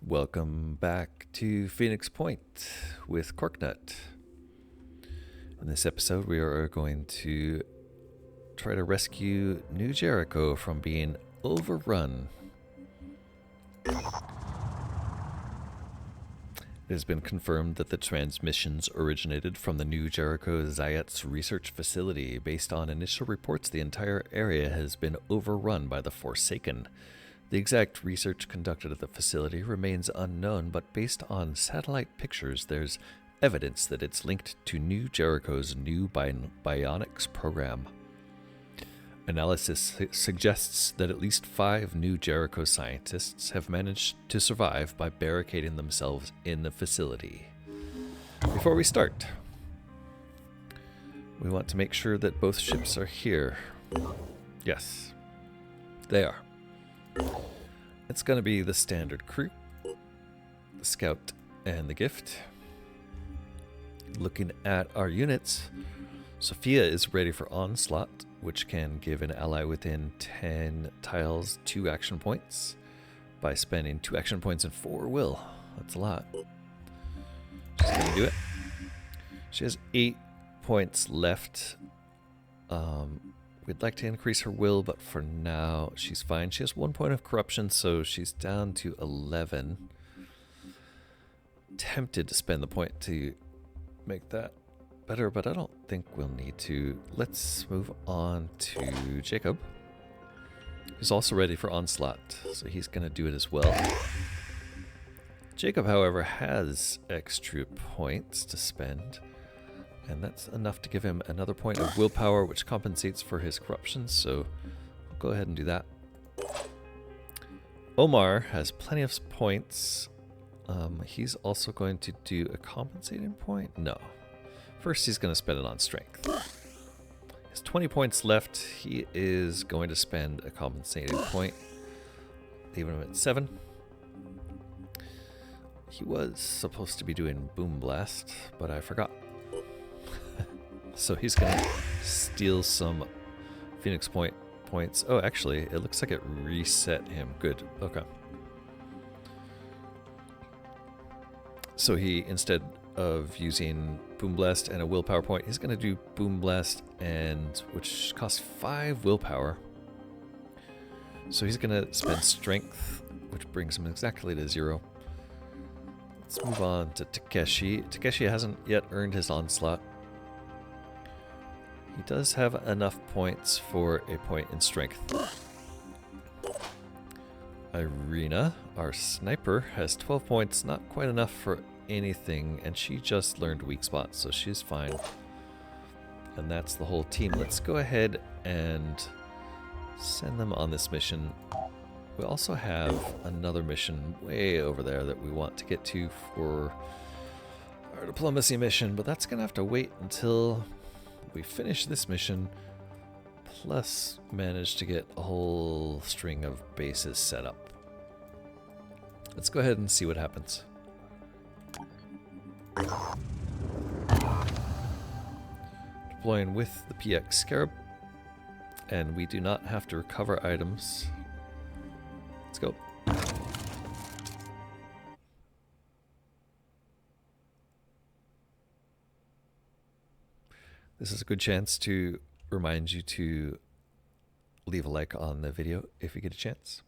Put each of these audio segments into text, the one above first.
Welcome back to Phoenix Point with Corknut. In this episode, we are going to try to rescue New Jericho from being overrun. It has been confirmed that the transmissions originated from the New Jericho Zayats research facility. Based on initial reports, the entire area has been overrun by the Forsaken. The exact research conducted at the facility remains unknown, but based on satellite pictures, there's evidence that it's linked to New Jericho's new bionics program. Analysis suggests that at least 5 New Jericho scientists have managed to survive by barricading themselves in the facility. Before we start, we want to make sure that both ships are here. Yes, they are. It's going to be the standard crew, the scout, and the gift. Looking at our units, Sophia is ready for onslaught, which can give an ally within 10 tiles 2 action points by spending 2 action points and 4 will. That's a lot. She's going to do it. She has 8 points left. We'd like to increase her will, but for now, she's fine. She has 1 point of corruption, so she's down to 11. Tempted to spend the point to make that better, but I don't think we'll need to. Let's move on to Jacob, who's also ready for onslaught, so he's going to do it as well. Jacob, however, has extra points to spend, and that's enough to give him another point of willpower, which compensates for his corruption, so I'll go ahead and do that. Omar has plenty of points. He's also going to do a compensating point? No. First, he's going to spend it on strength. He has 20 points left. He is going to spend a compensating point, leaving him at 7. He was supposed to be doing Boom Blast, but I forgot. So he's going to steal some Phoenix Point points. Oh, actually, it looks like it reset him. Good. Okay. So he, instead of using Boom Blast and a willpower point, he's going to do Boom Blast, and which costs 5 willpower. So he's going to spend strength, which brings him exactly to 0. Let's move on to Takeshi. Takeshi hasn't yet earned his onslaught. He does have enough points for a point in strength. Irina, our sniper, has 12 points, not quite enough for anything, and she just learned weak spot, so she's fine. And that's the whole team. Let's go ahead and send them on this mission. We also have another mission way over there that we want to get to for our diplomacy mission, but that's going to have to wait until we finish this mission, plus manage to get a whole string of bases set up. Let's go ahead and see what happens. Deploying with the PX Scarab, and we do not have to recover items. Let's go. This is a good chance to remind you to leave a like on the video if you get a chance.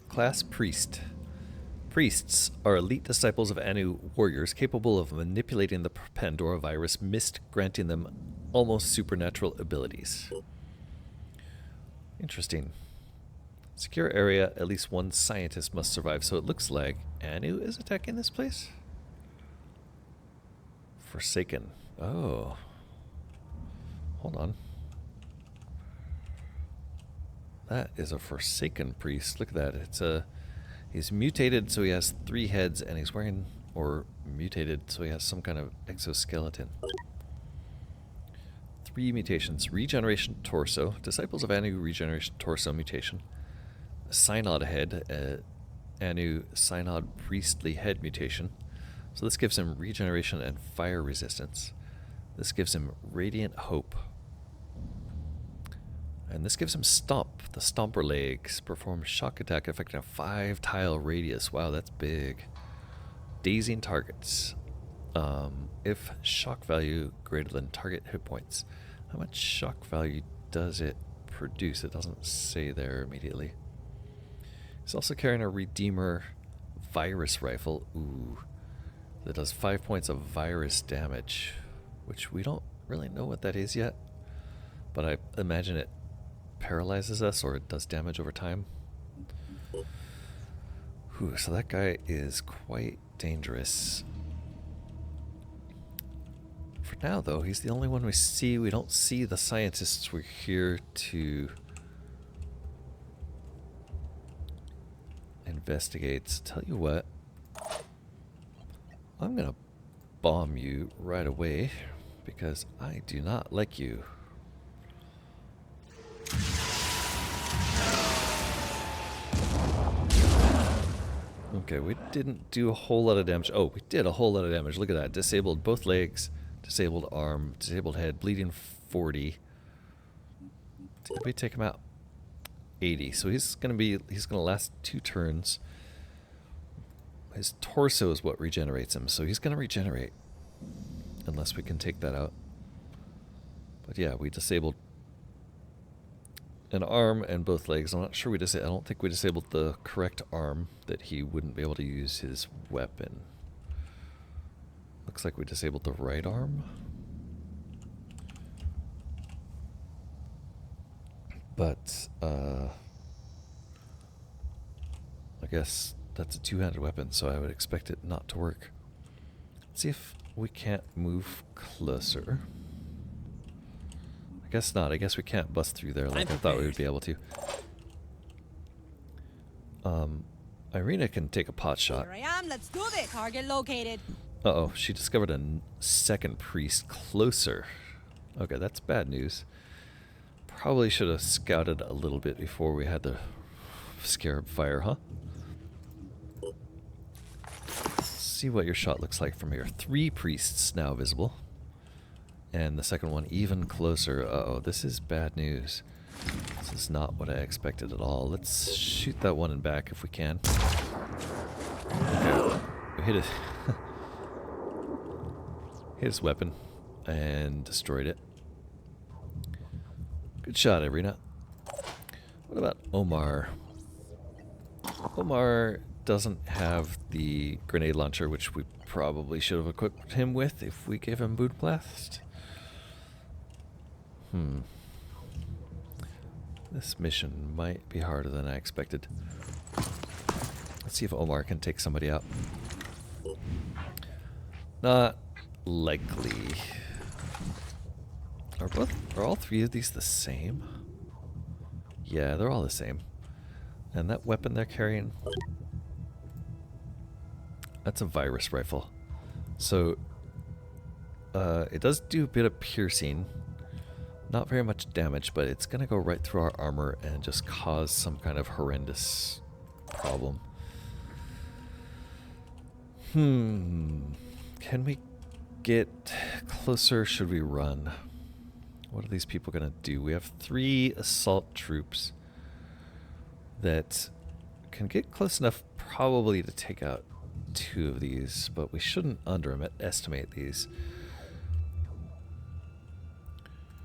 Class Priest. Priests are elite disciples of Anu warriors capable of manipulating the Pandora virus mist, granting them almost supernatural abilities. Interesting. Secure area, at least 1 scientist must survive, so it looks like Anu is attacking this place? Forsaken. Oh. Hold on. That is a Forsaken priest. Look at that. He's mutated, so he has 3 heads, and he's wearing, or mutated, so he has some kind of exoskeleton. 3 mutations. Regeneration Torso. Disciples of Anu Regeneration Torso mutation. Synod Head. Anu Synod Priestly Head mutation. So this gives him regeneration and fire resistance. This gives him Radiant Hope. And this gives him Stomp. The Stomper legs. Perform shock attack affecting a 5-tile radius. Wow, that's big. Dazing targets. If shock value greater than target hit points. How much shock value does it produce? It doesn't say there immediately. He's also carrying a Redeemer virus rifle. Ooh. That does 5 points of virus damage, which we don't really know what that is yet. But I imagine it paralyzes us or it does damage over time. Ooh, so that guy is quite dangerous. For now, though, he's the only one we see. We don't see the scientists. We're here to investigate. Tell you what, I'm gonna bomb you right away because I do not like you. Okay, we didn't do a whole lot of damage. Oh, we did a whole lot of damage. Look at that. Disabled both legs, disabled arm, disabled head, bleeding 40. Did we take him out? 80. So he's gonna last 2 turns. His torso is what regenerates him, so he's gonna regenerate. Unless we can take that out. But yeah, we disabled an arm and both legs. I'm not sure I don't think we disabled the correct arm that he wouldn't be able to use his weapon. Looks like we disabled the right arm. But, I guess that's a 2-handed weapon, so I would expect it not to work. Let's see if we can't move closer. I guess not. I guess we can't bust through there like I thought we would be able to. Irina can take a pot shot. Here I am. Let's do this. Target located. Uh-oh, she discovered a second priest closer. Okay, that's bad news. Probably should have scouted a little bit before we had the scarab fire, huh? Let's see what your shot looks like from here. 3 priests now visible. And the second one even closer. Uh-oh, this is bad news. This is not what I expected at all. Let's shoot that one in back if we can. Okay, we hit it. Hit his weapon and destroyed it. Good shot, Irina. What about Omar? Omar doesn't have the grenade launcher, which we probably should have equipped him with if we gave him Boot Blast. This mission might be harder than I expected. Let's see if Omar can take somebody out. Not likely. Are all 3 of these the same? Yeah, they're all the same. And that weapon they're carrying, that's a virus rifle. So it does do a bit of piercing. Not very much damage, but it's going to go right through our armor and just cause some kind of horrendous problem. Can we get closer? Should we run? What are these people going to do? We have 3 assault troops that can get close enough probably to take out 2 of these, but we shouldn't underestimate these.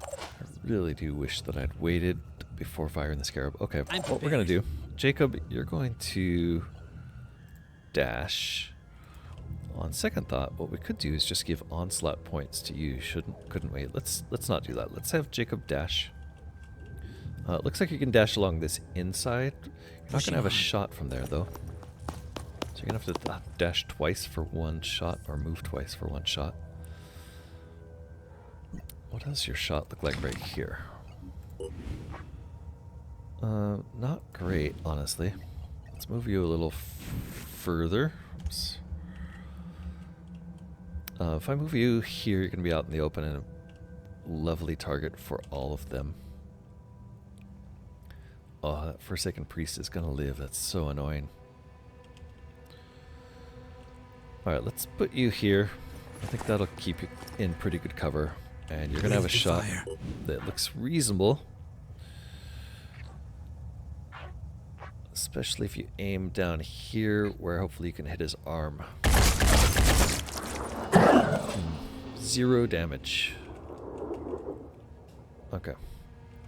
I really do wish that I'd waited before firing the scarab. Okay, what we're going to do, Jacob, you're going to dash. On second thought, what we could do is just give onslaught points to you. Couldn't we? Let's not do that. Let's have Jacob dash. It looks like you can dash along this inside. You're not going to have a shot from there, though. So you're going to have to dash twice for 1 shot, or move twice for 1 shot. What does your shot look like right here? Not great, honestly. Let's move you a little further. Oops. If I move you here, you're going to be out in the open, and lovely target for all of them. Oh, that Forsaken Priest is gonna live. That's so annoying. Alright, let's put you here. I think that'll keep you in pretty good cover. And you're gonna have a shot that looks reasonable. Especially if you aim down here, where hopefully you can hit his arm. 0 damage. Okay.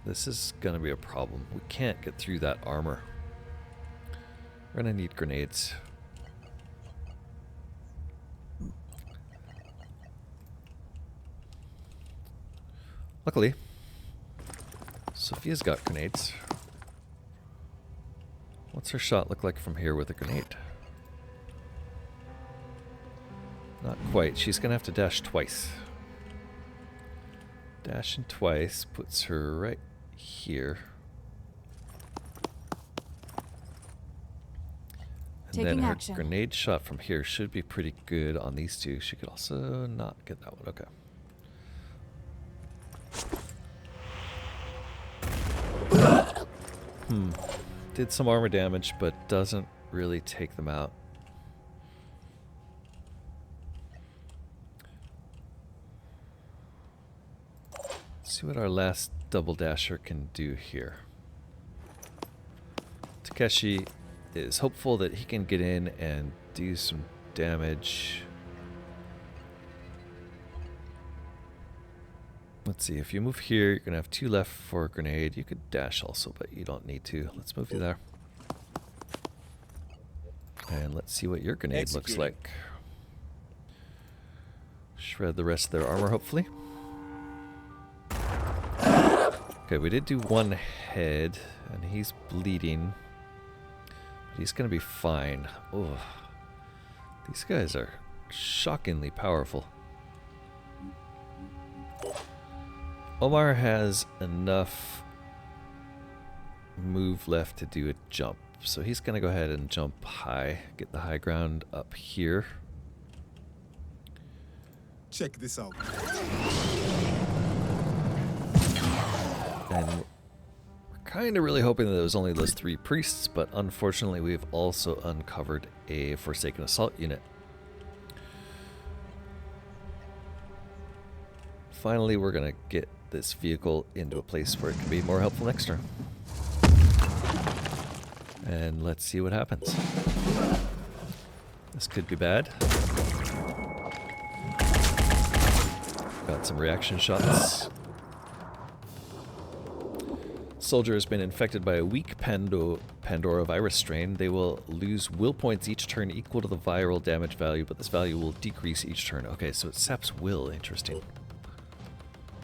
This is gonna be a problem. We can't get through that armor. We're gonna need grenades. Luckily, Sophia's got grenades. What's her shot look like from here with a grenade? Not quite. She's going to have to dash twice. Dashing twice puts her right here. And then her grenade shot from here should be pretty good on these two. She could also not get that one. Okay. Did some armor damage, but doesn't really take them out. See what our last double dasher can do here. Takeshi is hopeful that he can get in and do some damage. Let's see, if you move here, you're going to have 2 left for a grenade. You could dash also, but you don't need to. Let's move you there. And let's see what your grenade looks like. Shred the rest of their armor, hopefully. Okay, we did do 1 head, and he's bleeding. But he's going to be fine. Oh, these guys are shockingly powerful. Omar has enough move left to do a jump. So he's going to go ahead and jump high. Get the high ground up here. Check this out. And we're kind of really hoping that it was only those 3 priests, but unfortunately we've also uncovered a Forsaken Assault unit. Finally, we're going to get this vehicle into a place where it can be more helpful next turn. And let's see what happens. This could be bad. Got some reaction shots. Soldier has been infected by a weak Pandora virus strain. They will lose will points each turn equal to the viral damage value, but this value will decrease each turn. Okay, so it saps will. Interesting.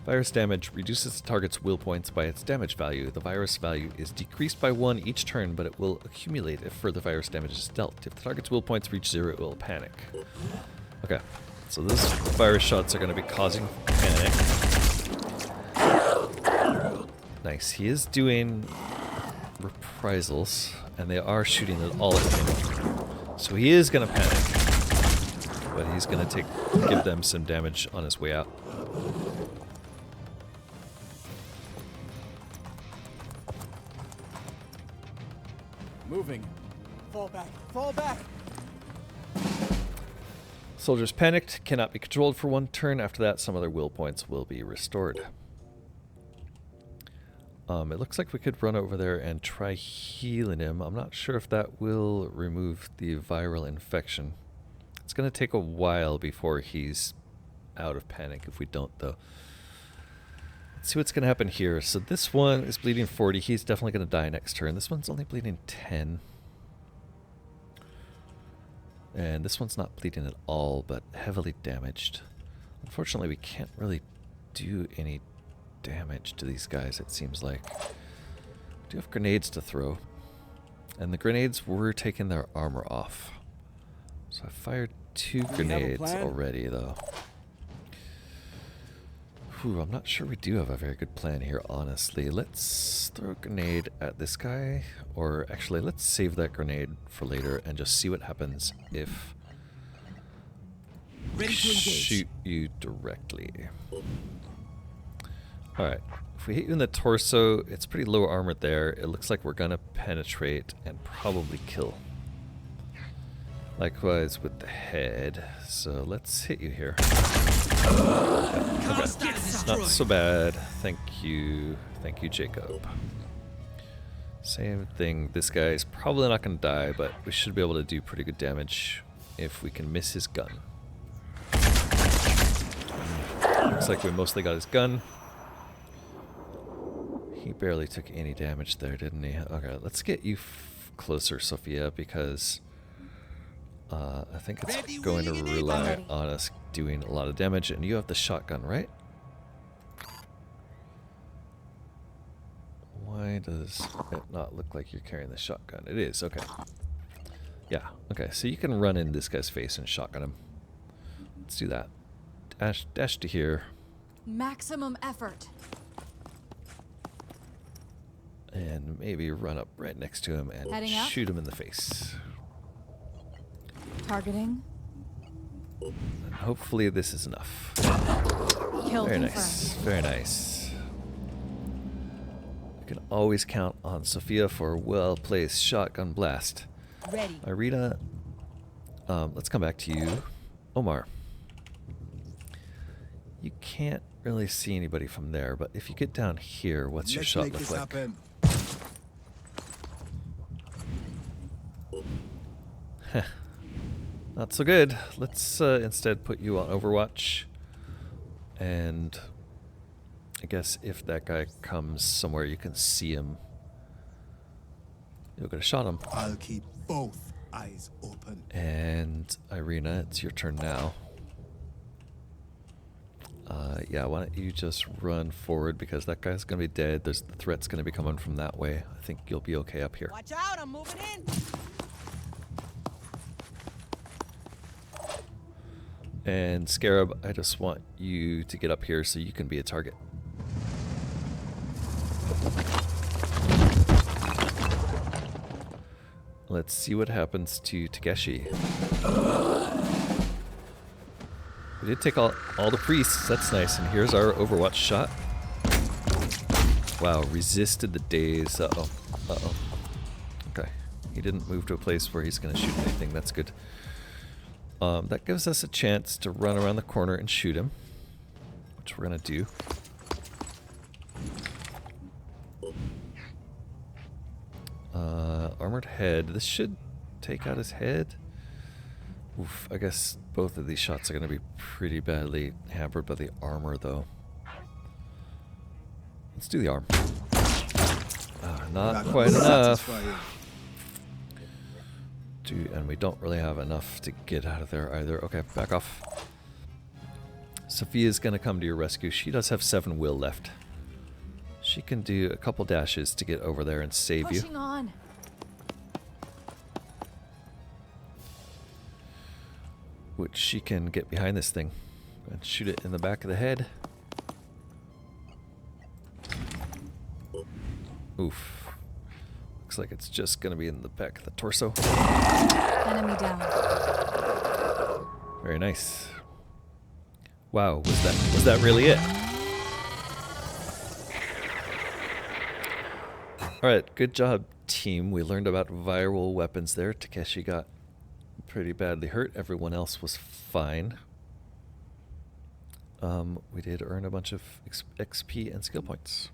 Virus damage reduces the target's will points by its damage value. The virus value is decreased by 1 each turn, but it will accumulate if further virus damage is dealt. If the target's will points reach 0, it will panic. Okay, so those virus shots are going to be causing panic. Nice. He is doing reprisals, and they are shooting it all at him. So he is going to panic, but he's going to give them some damage on his way out. Moving. Fall back. Fall back. Soldiers panicked, cannot be controlled for 1 turn. After that, some other will points will be restored. It looks like we could run over there and try healing him. I'm not sure if that will remove the viral infection. It's going to take a while before he's out of panic if we don't, though. Let's see what's going to happen here. So this one is bleeding 40. He's definitely going to die next turn. This one's only bleeding 10. And this one's not bleeding at all, but heavily damaged. Unfortunately, we can't really do any damage to these guys, it seems like. We do have grenades to throw. And the grenades were taking their armor off. So I fired 2 grenades already, though. Whew, I'm not sure we do have a very good plan here, honestly. Let's throw a grenade at this guy. Or actually, let's save that grenade for later and just see what happens if Ready to engage. shoot you directly. Alright. If we hit you in the torso, it's pretty low armored there. It looks like we're gonna penetrate and probably kill. Likewise with the head. So let's hit you here. Okay. Not so bad. Thank you. Thank you, Jacob. Same thing. This guy's probably not going to die, but we should be able to do pretty good damage if we can miss his gun. Looks like we mostly got his gun. He barely took any damage there, didn't he? Okay, let's get you closer, Sophia, because I think it's going to rely on us doing a lot of damage. And you have the shotgun, right? Why does it not look like you're carrying the shotgun? It is, okay. Yeah, okay, so you can run in this guy's face and shotgun him. Let's do that. Dash to here. Maximum effort. And maybe run up right next to him and shoot him in the face. Targeting. And hopefully this is enough. Kill Very confirmed. nice, very nice. You can always count on Sophia for a well-placed shotgun blast. Ready. Irina, let's come back to you. Omar. You can't really see anybody from there, but if you get down here, what's your shot look like? Happen. Not so good. Let's instead put you on Overwatch. And I guess if that guy comes somewhere you can see him, you'll get a shot him. I'll keep both eyes open. And Irina, it's your turn now. Yeah, why don't you just run forward because that guy's gonna be dead. The threat's gonna be coming from that way. I think you'll be okay up here. Watch out, I'm moving in. And Scarab, I just want you to get up here so you can be a target. Let's see what happens to Takeshi. We did take all the priests, that's nice. And here's our Overwatch shot. Wow, resisted the daze. Uh-oh, uh-oh. Okay, he didn't move to a place where he's gonna shoot anything, that's good. That gives us a chance to run around the corner and shoot him, which we're gonna do. Armored head. This should take out his head. Oof, I guess both of these shots are gonna be pretty badly hampered by the armor, though. Let's do the arm. Not quite enough. And we don't really have enough to get out of there either. Okay, back off. Sophia's gonna come to your rescue. She does have 7 will left. She can do a couple dashes to get over there and save you. Pushing on. Which she can get behind this thing and shoot it in the back of the head. Oof. Looks like it's just gonna be in the back of the torso. Enemy down. Very nice. Wow, was that really it? Alright, good job, team. We learned about viral weapons there. Takeshi got pretty badly hurt. Everyone else was fine. We did earn a bunch of XP and skill points.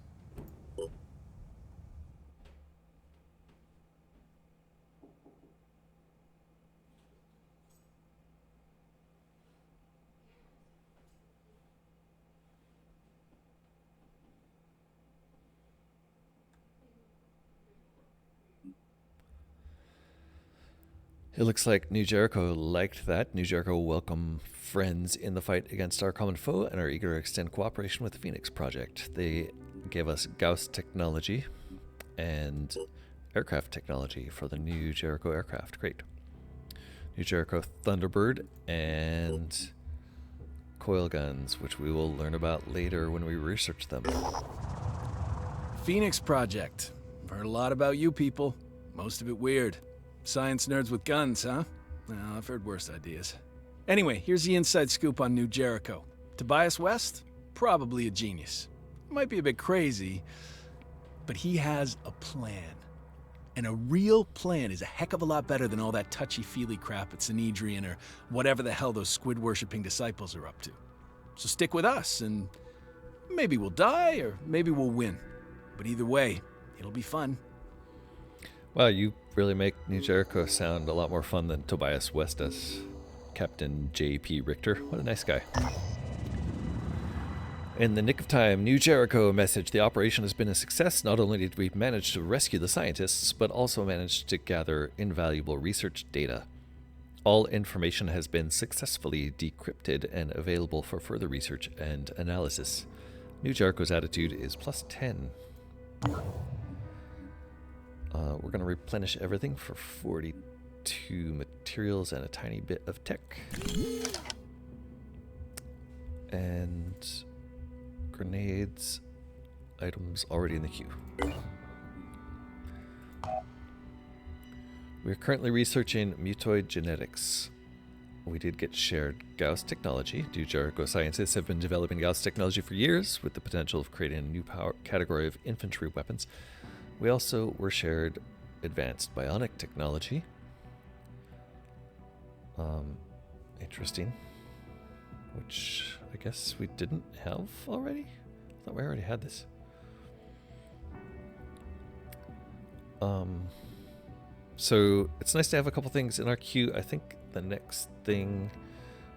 It looks like New Jericho liked that. New Jericho welcome friends in the fight against our common foe and are eager to extend cooperation with the Phoenix Project. They gave us Gauss technology and aircraft technology for the New Jericho aircraft. Great. New Jericho Thunderbird and coil guns, which we will learn about later when we research them. Phoenix Project. I've heard a lot about you people. Most of it weird. Science nerds with guns, huh? Well, I've heard worse ideas. Anyway, here's the inside scoop on New Jericho. Tobias West? Probably a genius. Might be a bit crazy, but he has a plan. And a real plan is a heck of a lot better than all that touchy-feely crap at Sanhedrin or whatever the hell those squid-worshipping disciples are up to. So stick with us, and maybe we'll die, or maybe we'll win. But either way, it'll be fun. Wow, you really make New Jericho sound a lot more fun than Tobias West does. Captain J.P. Richter, what a nice guy. In the nick of time, New Jericho message. The operation has been a success. Not only did we manage to rescue the scientists, but also managed to gather invaluable research data. All information has been successfully decrypted and available for further research and analysis. New Jericho's attitude is +10. We're going to replenish everything for 42 materials and a tiny bit of tech. And grenades, items already in the queue. We're currently researching mutoid genetics. We did get shared Gauss technology. New Jericho scientists have been developing Gauss technology for years with the potential of creating a new power category of infantry weapons. We also were shared advanced bionic technology. Interesting. Which I guess we didn't have already? I thought we already had this. So it's nice to have a couple things in our queue. I think the next thing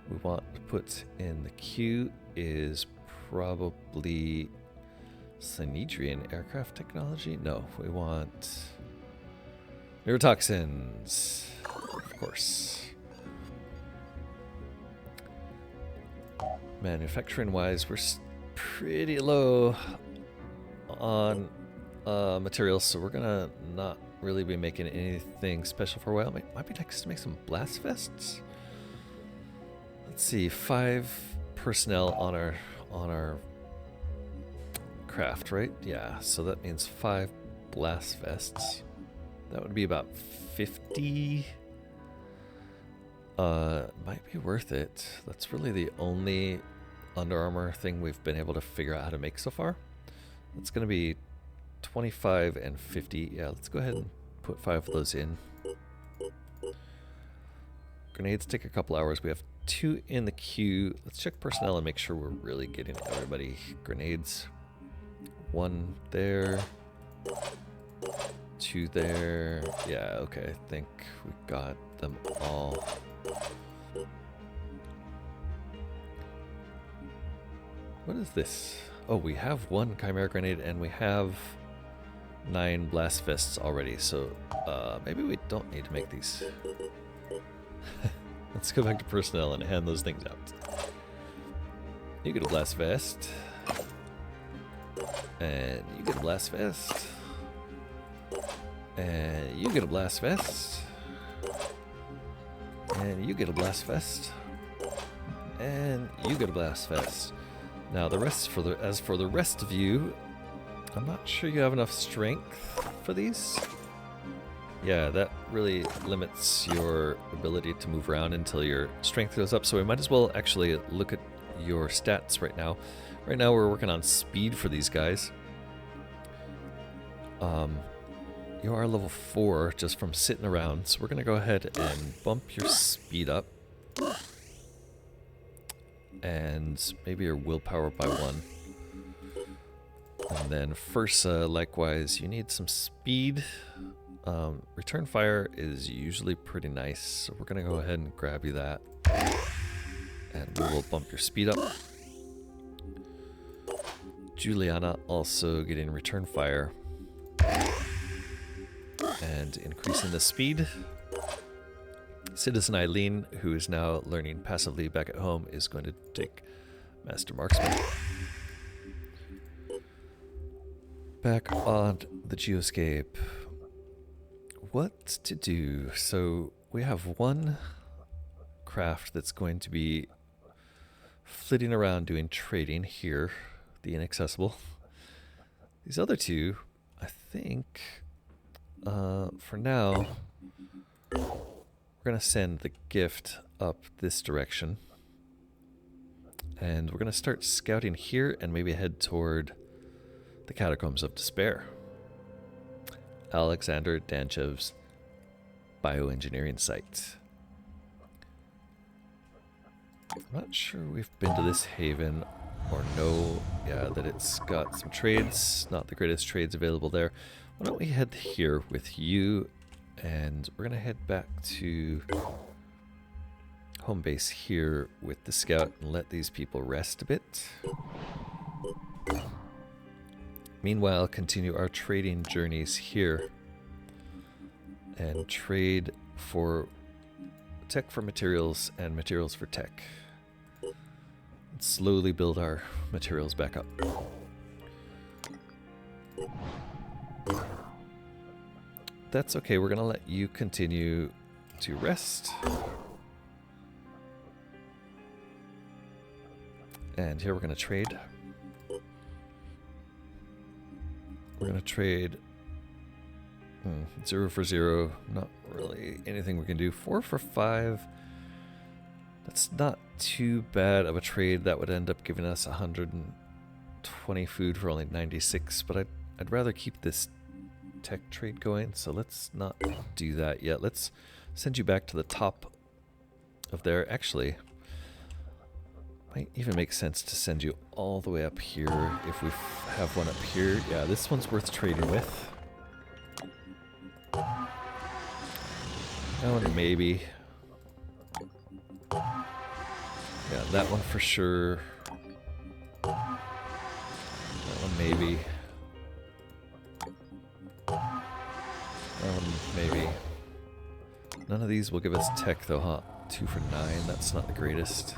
we want to put in the queue is probably Sanhedrin aircraft technology. No, we want neurotoxins, of course. Manufacturing wise, we're pretty low on materials, so we're gonna not really be making anything special for a while. Might be nice to make some blast vests. Let's see, 5 personnel on our craft, right? Yeah, so that means 5 blast vests. That would be about 50. Might be worth it. That's really the only Under Armour thing we've been able to figure out how to make so far. It's going to be 25 and 50. Yeah, let's go ahead and put 5 of those in. Grenades take a couple hours. We have 2 in the queue. Let's check personnel and make sure we're really getting everybody. Grenades. 1 there. 2 there. Yeah, okay. I think we got them all. What is this? Oh, we have 1 Chimera Grenade and we have 9 Blast Vests already, so maybe we don't need to make these. Let's go back to personnel and hand those things out. You get a Blast Vest. And you get a Blast Vest. And you get a Blast Vest. And you get a Blast Vest. And you get a Blast Vest. Now the rest as for the rest of you, I'm not sure you have enough strength for these. Yeah, that really limits your ability to move around until your strength goes up, so we might as well actually look at your stats right now. Right now we're working on speed for these guys. You are level 4 just from sitting around, so we're going to go ahead and bump your speed up. And maybe your willpower by 1. And then Fursa, likewise, you need some speed. Return fire is usually pretty nice, so we're going to go ahead and grab you that. And we will bump your speed up. Juliana also getting return fire. And increasing the speed. Citizen Eileen, who is now learning passively back at home, is going to take Master Marksman. Back on the Geoscape. What to do? So we have 1 craft that's going to be flitting around doing trading here, the Inaccessible. These other 2, I think, for now, we're going to send the gift up this direction. And we're going to start scouting here and maybe head toward The Catacombs of Despair. Alexander Danchev's bioengineering site. I'm not sure we've been to this haven or know, yeah, that it's got some trades, not the greatest trades available there. Why don't we head here with you, and we're going to head back to home base here with the scout and let these people rest a bit. Meanwhile, continue our trading journeys here and trade for tech for materials and materials for tech. And slowly build our materials back up. That's okay, we're gonna let you continue to rest. And here we're gonna trade. We're gonna trade 0 for 0. Not really anything we can do. 4 for 5. That's not too bad of a trade. That would end up giving us 120 food for only 96. But I'd rather keep this tech trade going. So let's not do that yet. Let's send you back to the top of there. Actually, might even make sense to send you all the way up here if we have one up here. Yeah, this one's worth trading with. That one maybe. Yeah, that one for sure. That one maybe. That one maybe. None of these will give us tech though, huh? 2 for 9, that's not the greatest.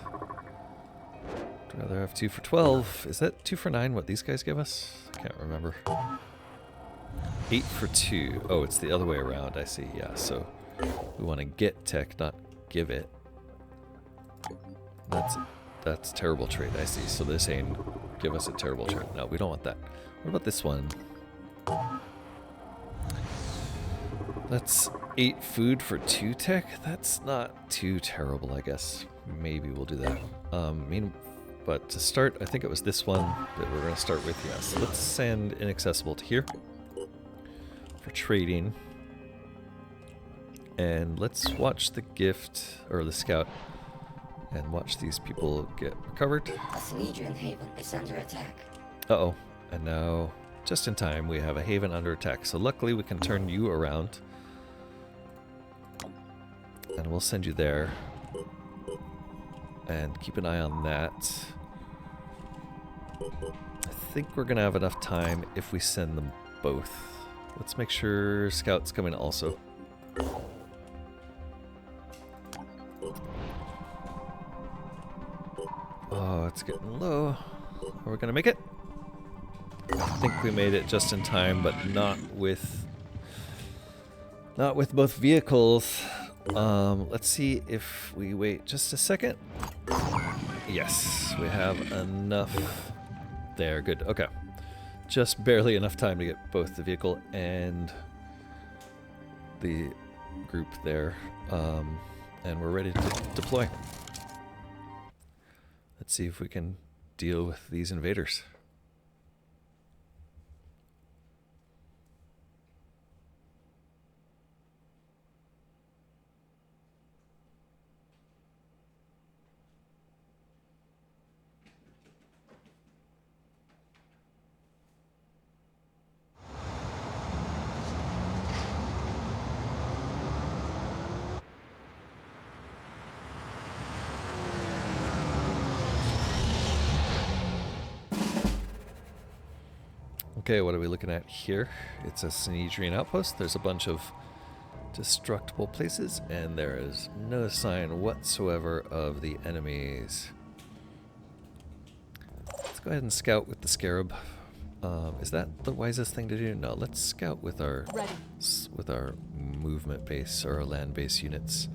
I'd rather have 2 for 12. Is that 2 for 9 what these guys give us? I can't remember. 8 for 2. Oh, it's the other way around, I see. Yeah, so we want to get tech, not give it. That's a terrible trade, I see. So they're saying give us a terrible trade. No, we don't want that. What about this one? That's 8 food for 2 tech. That's not too terrible, I guess. Maybe we'll do that. But to start, I think it was this one that we're going to start with. Yeah, so let's send Inaccessible to here for trading. And let's watch the gift, or the scout, and watch these people get recovered. The Sanhedrin Haven is under attack. Uh-oh. And now, just in time, we have a haven under attack. So luckily we can turn you around. And we'll send you there. And keep an eye on that. I think we're going to have enough time if we send them both. Let's make sure Scout's coming also. Oh, it's getting low. Are we going to make it? I think we made it just in time, but not with both vehicles. Let's see if we wait just a second. Yes, we have enough there. Good. Okay. Just barely enough time to get both the vehicle and the group there. And we're ready to deploy. Let's see if we can deal with these invaders. Okay, what are we looking at here? It's a Sanhedrin outpost. There's a bunch of destructible places, and there is no sign whatsoever of the enemies. Let's go ahead and scout with the Scarab. Is that the wisest thing to do? No, let's scout with our movement base or our land base units.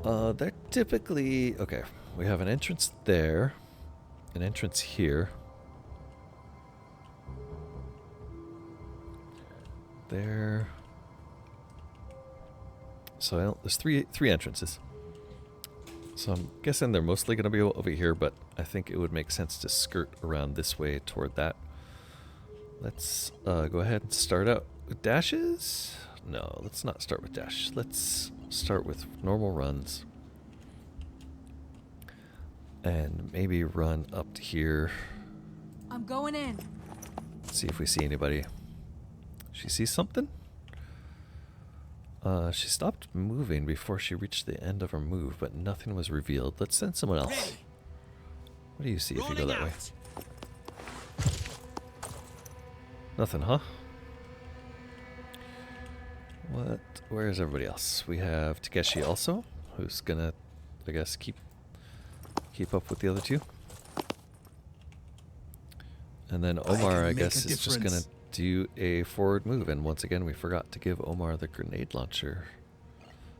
They're typically okay. We have an entrance there, an entrance here. There. So there's three entrances. So I'm guessing they're mostly going to be over here, but I think it would make sense to skirt around this way toward that. Let's go ahead and start out with dashes. No, let's not start with dash. Let's start with normal runs. And maybe run up to here. I'm going in. See if we see anybody. She sees something? She stopped moving before she reached the end of her move, but nothing was revealed. Let's send someone else. What do you see if you go that way? Nothing, huh? What? Where's everybody else? We have Takeshi also, who's gonna, I guess, keep up with the other two. And then Omar, I guess, is just gonna do a forward move. And once again, we forgot to give Omar the grenade launcher.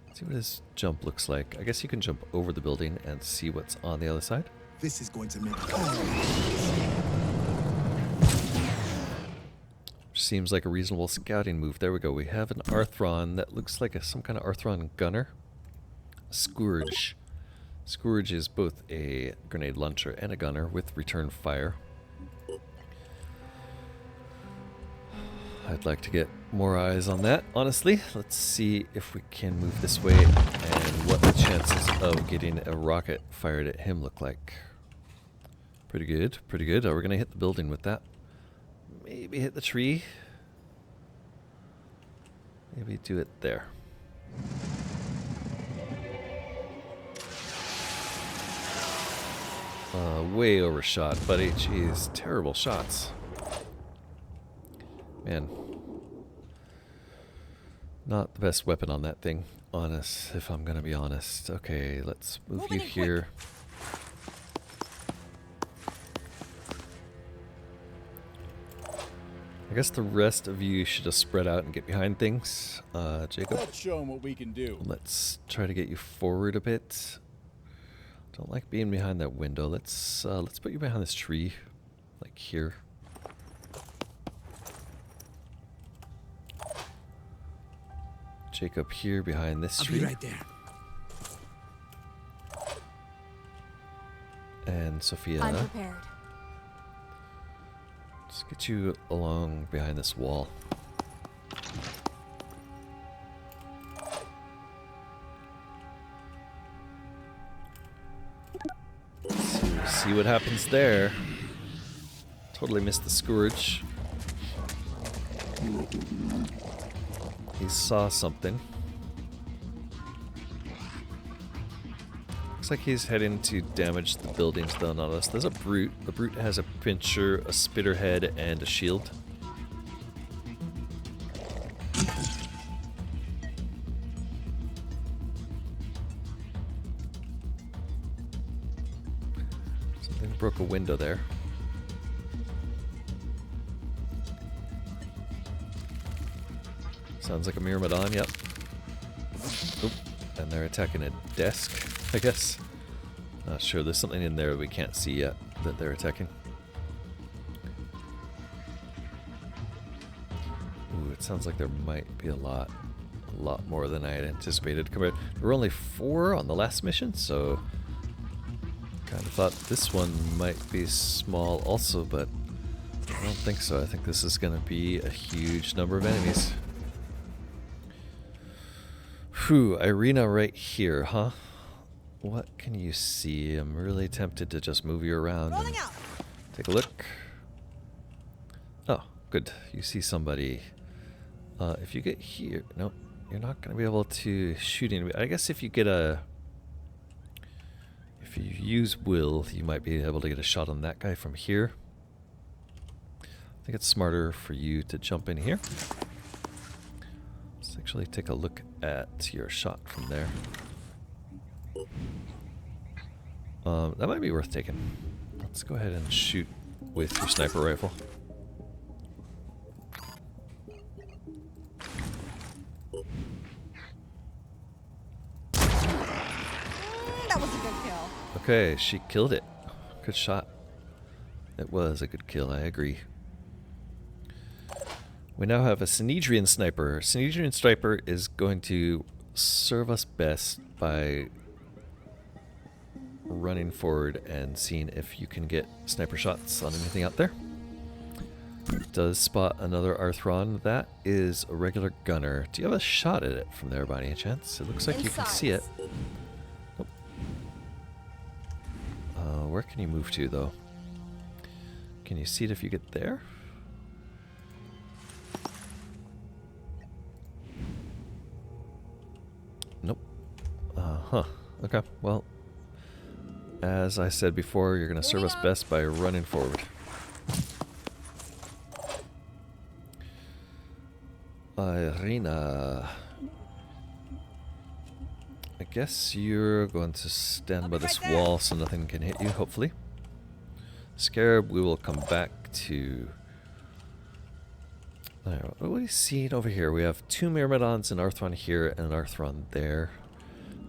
Let's see what his jump looks like. I guess you can jump over the building and see what's on the other side. This is going to make Seems like a reasonable scouting move. There we go. We have an Arthron that looks like some kind of Arthron gunner. Scourge. Scourge is both a grenade launcher and a gunner with return fire. I'd like to get more eyes on that, honestly. Let's see if we can move this way and what the chances of getting a rocket fired at him look like. Pretty good, pretty good. Oh, we're going to hit the building with that. Maybe hit the tree. Maybe do it there. Way overshot, buddy. Jeez, terrible shots. Man. Not the best weapon on that thing, honest, if I'm gonna be honest. Okay, let's move you here. I guess the rest of you should just spread out and get behind things. Jacob, Let's show 'em what we can do. let's try to get you forward a bit. Don't like being behind that window. Let's put you behind this tree, like here. Jacob here behind this tree. I'll be right there. And Sophia. I'm prepared. Let's get you along behind this wall. See what happens there. Totally missed the Scourge. He saw something. Looks like he's heading to damage the buildings though, not us. There's a brute. The brute has a pincher, a spitter head, and a shield. Something broke a window there. Sounds like a Myrmidon, yep. Oop, and they're attacking a desk, I guess. Not sure, there's something in there we can't see yet that they're attacking. Ooh, it sounds like there might be a lot more than I had anticipated. There were only 4 on the last mission, so kind of thought this one might be small also, but I don't think so. I think this is going to be a huge number of enemies. Whew, Irina right here, huh? What can you see? I'm really tempted to just move you around and take a look. Oh, good. You see somebody. If you get here... Nope, you're not going to be able to shoot anybody. I guess if you get a... If you use Will, you might be able to get a shot on that guy from here. I think it's smarter for you to jump in here. Let's actually take a look at your shot from there. That might be worth taking. Let's go ahead and shoot with your sniper rifle. That was a good kill. Okay, she killed it. Good shot. It was a good kill, I agree. We now have a Synedrian sniper. Synedrian sniper is going to serve us best by running forward and seeing if you can get sniper shots on anything out there. Does spot another Arthron. That is a regular gunner. Do you have a shot at it from there by any chance? It looks like you can see it. Nope. Where can you move to, though? Can you see it if you get there? Nope. Huh. Okay, well, as I said before, you're going to serve us best by running forward. Irina. I guess you're going to stand by this wall so nothing can hit you, hopefully. Scarab, we will come back to... What are we seeing over here? We have 2 Myrmidons, an Arthron here, and an Arthron there.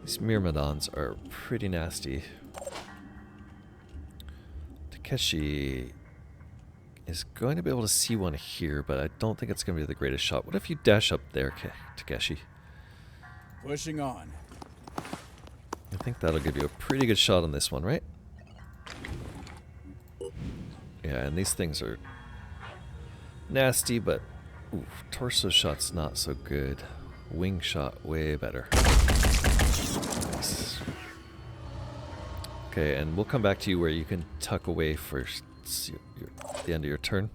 These Myrmidons are pretty nasty. Takeshi is going to be able to see one here, but I don't think it's going to be the greatest shot. What if you dash up there, Takeshi? Pushing on. I think that'll give you a pretty good shot on this one, right? Yeah, and these things are nasty, but ooh, torso shot's not so good. Wing shot, way better. Nice. Okay, and we'll come back to you where you can tuck away for the end of your turn.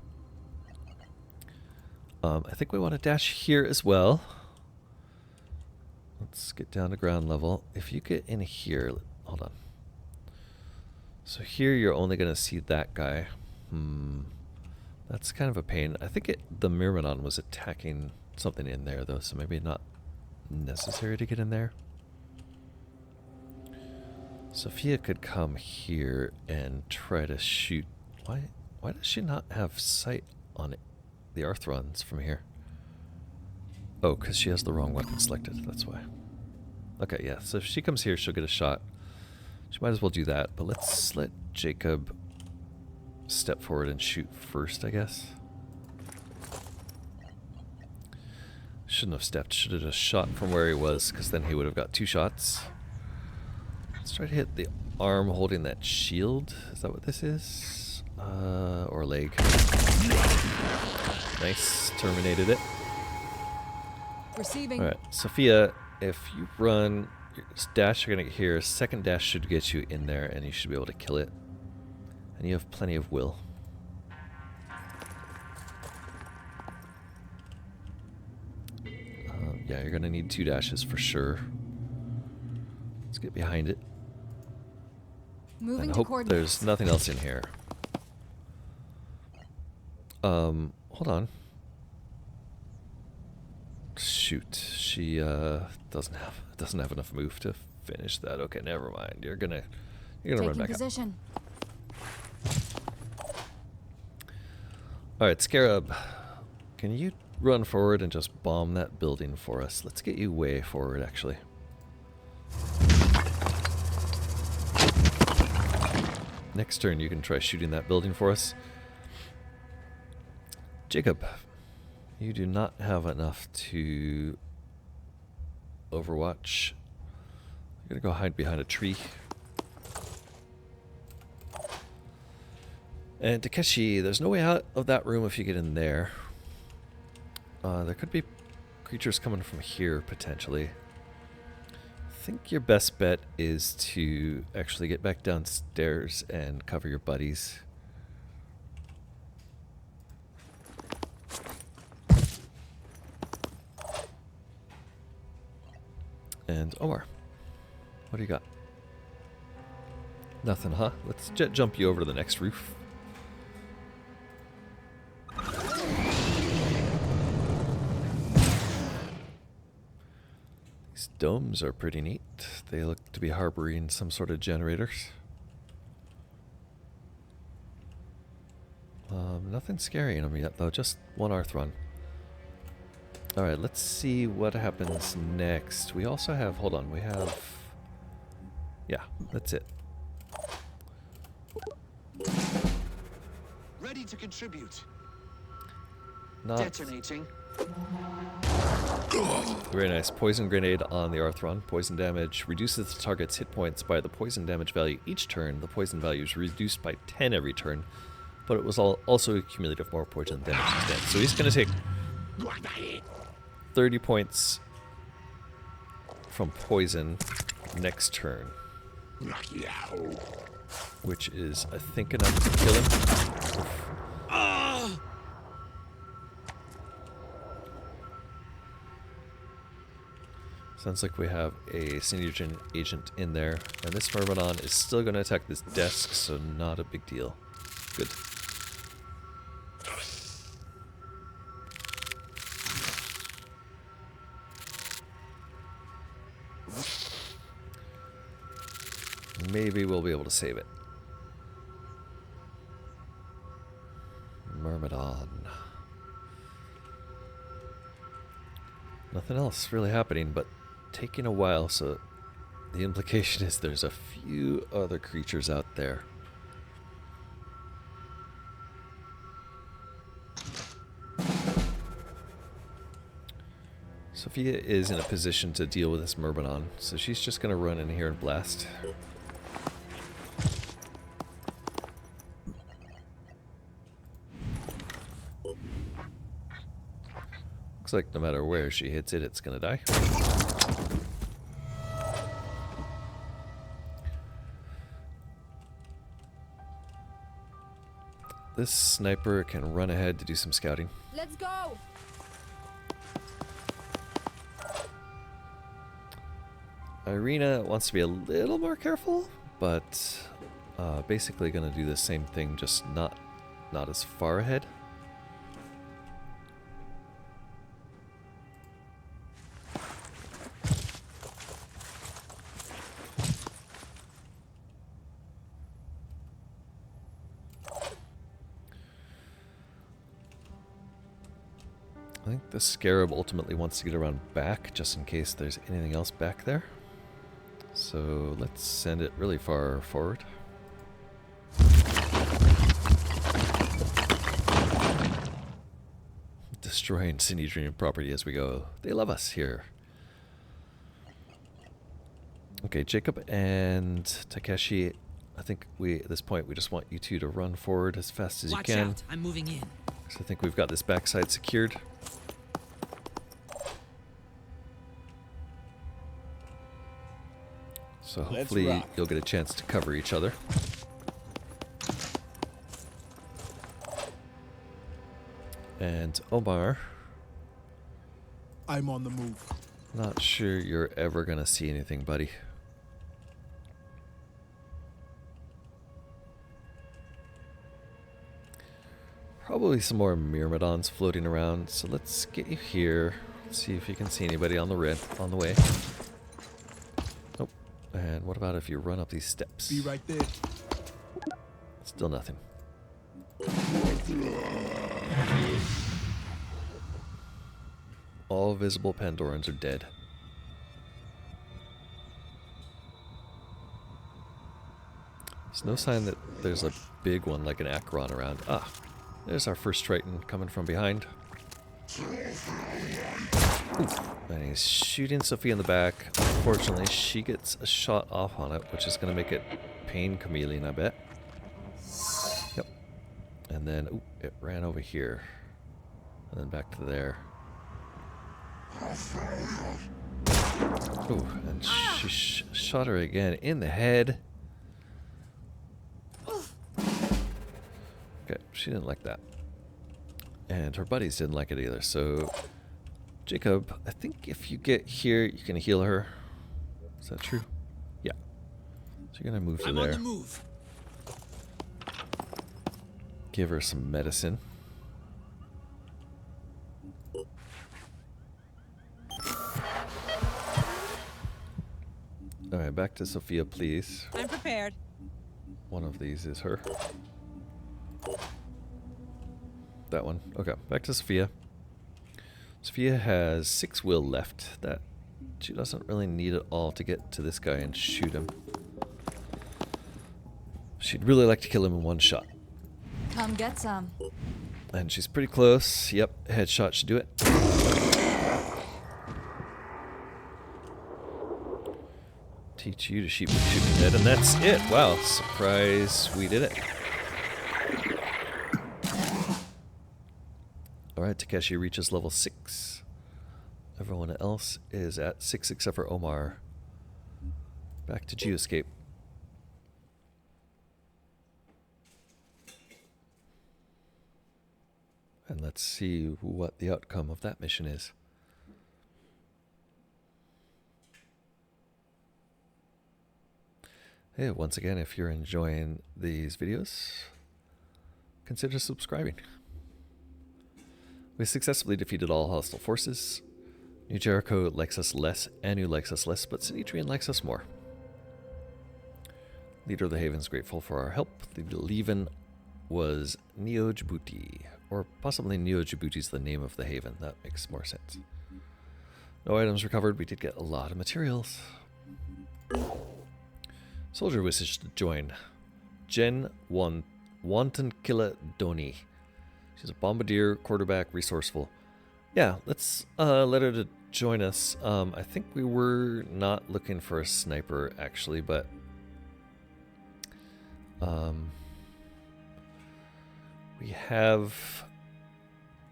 I think we want to dash here as well. Let's get down to ground level. If you get in here, hold on. So here you're only going to see that guy. That's kind of a pain. I think the Myrmidon was attacking something in there though, so maybe not necessary to get in there. Sophia could come here and try to shoot. Why does she not have sight on it, the Arthrons from here? Oh, because she has the wrong weapon selected, that's why. Okay, yeah, so if she comes here, she'll get a shot. She might as well do that, but let's let Jacob step forward and shoot first, I guess. Shouldn't have stepped, should have just shot from where he was, because then he would have got 2 shots. Let's try to hit the arm holding that shield. Is that what this is? Or leg. Nice, terminated it. Receiving. Alright, Sophia, if you run, your dash you're going to get here. Second dash should get you in there, and you should be able to kill it. And you have plenty of will. Yeah, you're going to need 2 dashes for sure. Let's get behind it. Moving And to hope coordinates. there's nothing else in here. Hold on. Shoot, she doesn't have enough move to finish that. Okay, never mind. You're gonna run back position. up. All right, Scarab, can you run forward and just bomb that building for us? Let's get you way forward, actually. Next turn, you can try shooting that building for us. Jacob, you do not have enough to overwatch. You're gonna go hide behind a tree. And Takeshi, there's no way out of that room if you get in there. There could be creatures coming from here, potentially. I think your best bet is to actually get back downstairs and cover your buddies. And Omar, what do you got? Nothing, huh? Let's jet jump you over to the next roof. These domes are pretty neat. They look to be harboring some sort of generators. Nothing scary in them yet, though. Just one Arthron. Alright, let's see what happens next. We also have... Hold on, we have... Yeah, that's it. Ready to contribute. Not Detonating. very nice. Poison grenade on the Arthron. Poison damage reduces the target's hit points by the poison damage value each turn. The poison value is reduced by 10 every turn. but it was also a cumulative more poison damage instead. So he's going to take 30 points from poison next turn, which is, I think, enough to kill him. Sounds like we have a Synergen agent in there, and this Myrmidon is still going to attack this desk, so not a big deal. Good. Maybe we'll be able to save it. Myrmidon. Nothing else really happening, but taking a while, so the implication is there's a few other creatures out there. Sophia is in a position to deal with this Myrmidon, so she's just going to run in here and blast. Looks like no matter where she hits it, it's going to die. This sniper can run ahead to do some scouting. Let's go. Irina wants to be a little more careful, but basically going to do the same thing, just not as far ahead. I think the Scarab ultimately wants to get around back, just in case there's anything else back there. So let's send it really far forward. Destroying Synedrian property as we go. They love us here. Okay, Jacob and Takeshi, I think at this point we just want you two to run forward as fast as you can. Watch out, I'm moving in. So I think we've got this backside secured. So hopefully you'll get a chance to cover each other. And Omar, I'm on the move. not sure you're ever gonna see anything, buddy. Probably some more Myrmidons floating around, so let's get you here. See if you can see anybody on the way. Nope. And what about if you run up these steps? Be right there. Still nothing. All visible Pandorans are dead. There's no sign that there's a big one like an Acheron around. Ah, there's our first Triton coming from behind. Ooh, and he's shooting Sophia in the back. Unfortunately, she gets a shot off on it, which is going to make it pain chameleon, I bet. Yep. And then, ooh, it ran over here. And then back to there. Ooh, and she shot her again in the head. Okay, she didn't like that. And her buddies didn't like it either, so... Jacob, I think if you get here, you can heal her. Is that true? Yeah. So you're gonna move to I'm there. on the move. Give her some medicine. Alright, back to Sophia, please. I'm prepared. One of these is her. That one. Okay, back to Sophia. Sophia has 6 will left. That she doesn't really need it all to get to this guy and shoot him. She'd really like to kill him in one shot. Come get some. And she's pretty close. Yep, headshot should do it. Teach you to shoot me dead, and that's it. Wow, surprise, we did it. Alright, Takeshi reaches level 6. Everyone else is at 6 except for Omar. Back to Geoscape. And let's see what the outcome of that mission is. Hey, once again, if you're enjoying these videos, consider subscribing. We successfully defeated all hostile forces. New Jericho likes us less, Anu likes us less, but Sinedrian likes us more. Leader of the Haven is grateful for our help. The Leven was Neo Djibouti, or possibly Neo Djibouti is the name of the Haven. That makes more sense. No items recovered. We did get a lot of materials. Soldier wishes to join. Jen Wantankilla Doni. She's a bombardier, quarterback, resourceful. Yeah, let's let her to join us. I think we were not looking for a sniper, actually, but we're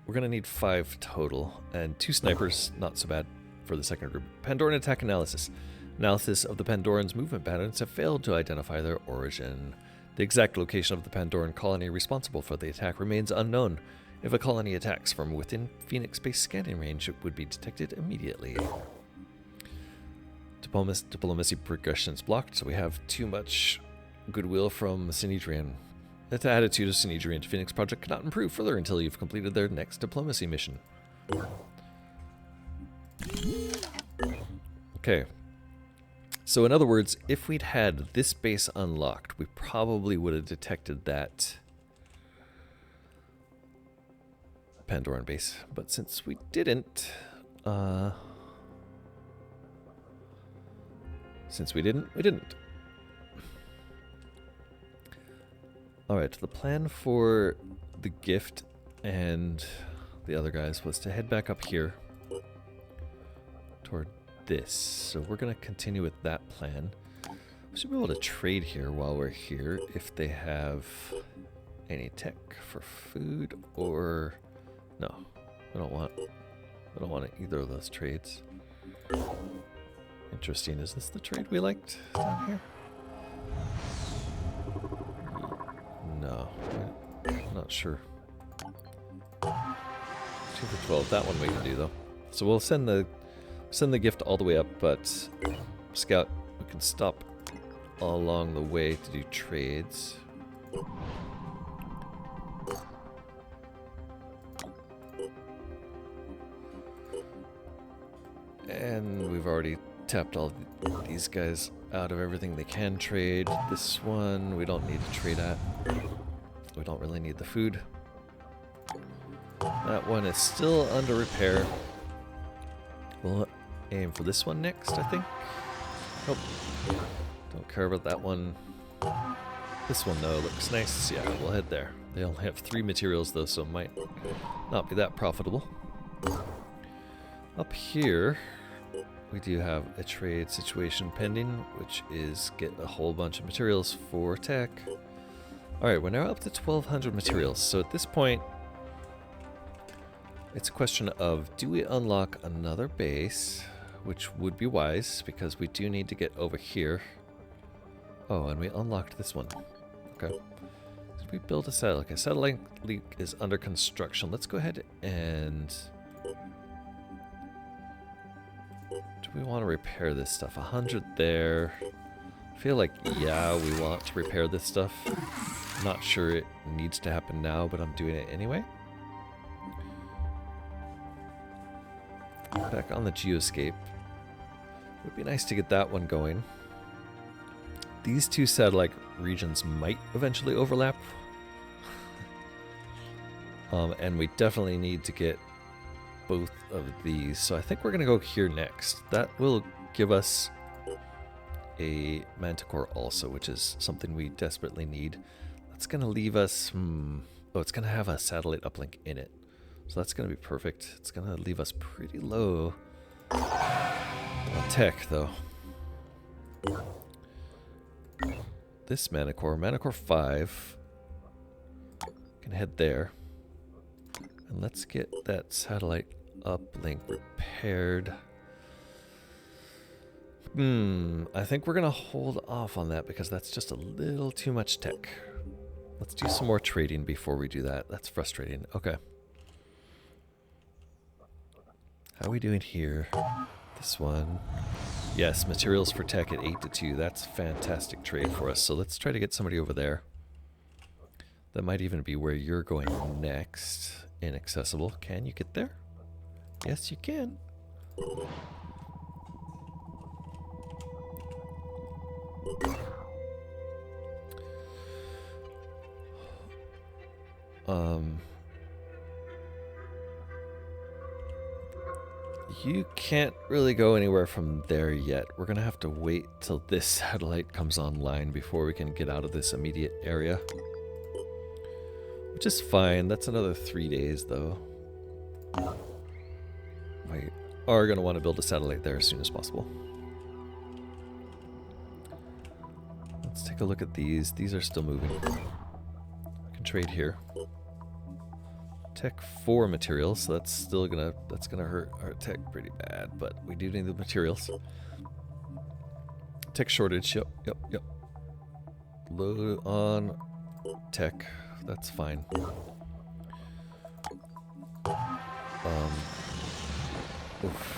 going to need 5 total, and 2 snipers, not so bad for the second group. Pandoran attack analysis. Analysis of the Pandorans' movement patterns have failed to identify their origin. The exact location of the Pandoran colony responsible for the attack remains unknown. If a colony attacks from within Phoenix-based scanning range, it would be detected immediately. Diplomacy progression's blocked, so we have too much goodwill from Sinedrian. The attitude of Sinedrian to Phoenix Project cannot improve further until you've completed their next diplomacy mission. Okay. So in other words, if we'd had this base unlocked, we probably would have detected that Pandoran base. But since we didn't, we didn't. Alright, the plan for the gift and the other guys was to head back up here toward this. So we're going to continue with that plan. We should be able to trade here while we're here if they have any tech for food or... No, we don't want either of those trades. Interesting. Is this the trade we liked down here? No, I'm not sure. 2 for 12. That one we can do though. So we'll send the gift all the way up, but Scout, we can stop along the way to do trades. And we've already tapped all these guys out of everything they can trade. This one we don't need to trade at. We don't really need the food. That one is still under repair. We'll aim for this one next, I think. Nope. Don't care about that one. This one, though, looks nice. Yeah, we'll head there. They only have 3 materials, though, so it might not be that profitable. Up here, we do have a trade situation pending, which is get a whole bunch of materials for tech. Alright, we're now up to 1,200 materials. So at this point, it's a question of, do we unlock another base, which would be wise, because we do need to get over here. Oh, and we unlocked this one. Okay. So we build a satellite. Okay, satellite link is under construction. Let's go ahead and... Do we want to repair this stuff? 100 there. I feel like, yeah, we want to repair this stuff. Not sure it needs to happen now, but I'm doing it anyway. Back on the Geoscape. Would be nice to get that one going. These 2 satellite regions might eventually overlap. And we definitely need to get both of these. So I think we're going to go here next. That will give us a Manticore also, which is something we desperately need. That's going to leave us... Oh, it's going to have a satellite uplink in it. So that's going to be perfect. It's going to leave us pretty low on tech, though. This Manticore, Manticore 5, can head there. And let's get that satellite uplink repaired. I think we're going to hold off on that because that's just a little too much tech. Let's do some more trading before we do that. That's frustrating. Okay. How are we doing here? This one. Yes, materials for tech at 8 to 2. That's fantastic trade for us. So let's try to get somebody over there. That might even be where you're going next. Inaccessible. Can you get there? Yes, you can. You can't really go anywhere from there yet. We're gonna have to wait till this satellite comes online before we can get out of this immediate area. Which is fine. That's another 3 days, though. We are gonna want to build a satellite there as soon as possible. Let's take a look at these. These are still moving. I can trade here. Tech 4 materials, so that's gonna hurt our tech pretty bad, but we do need the materials. Tech shortage, yep. Load on tech, that's fine.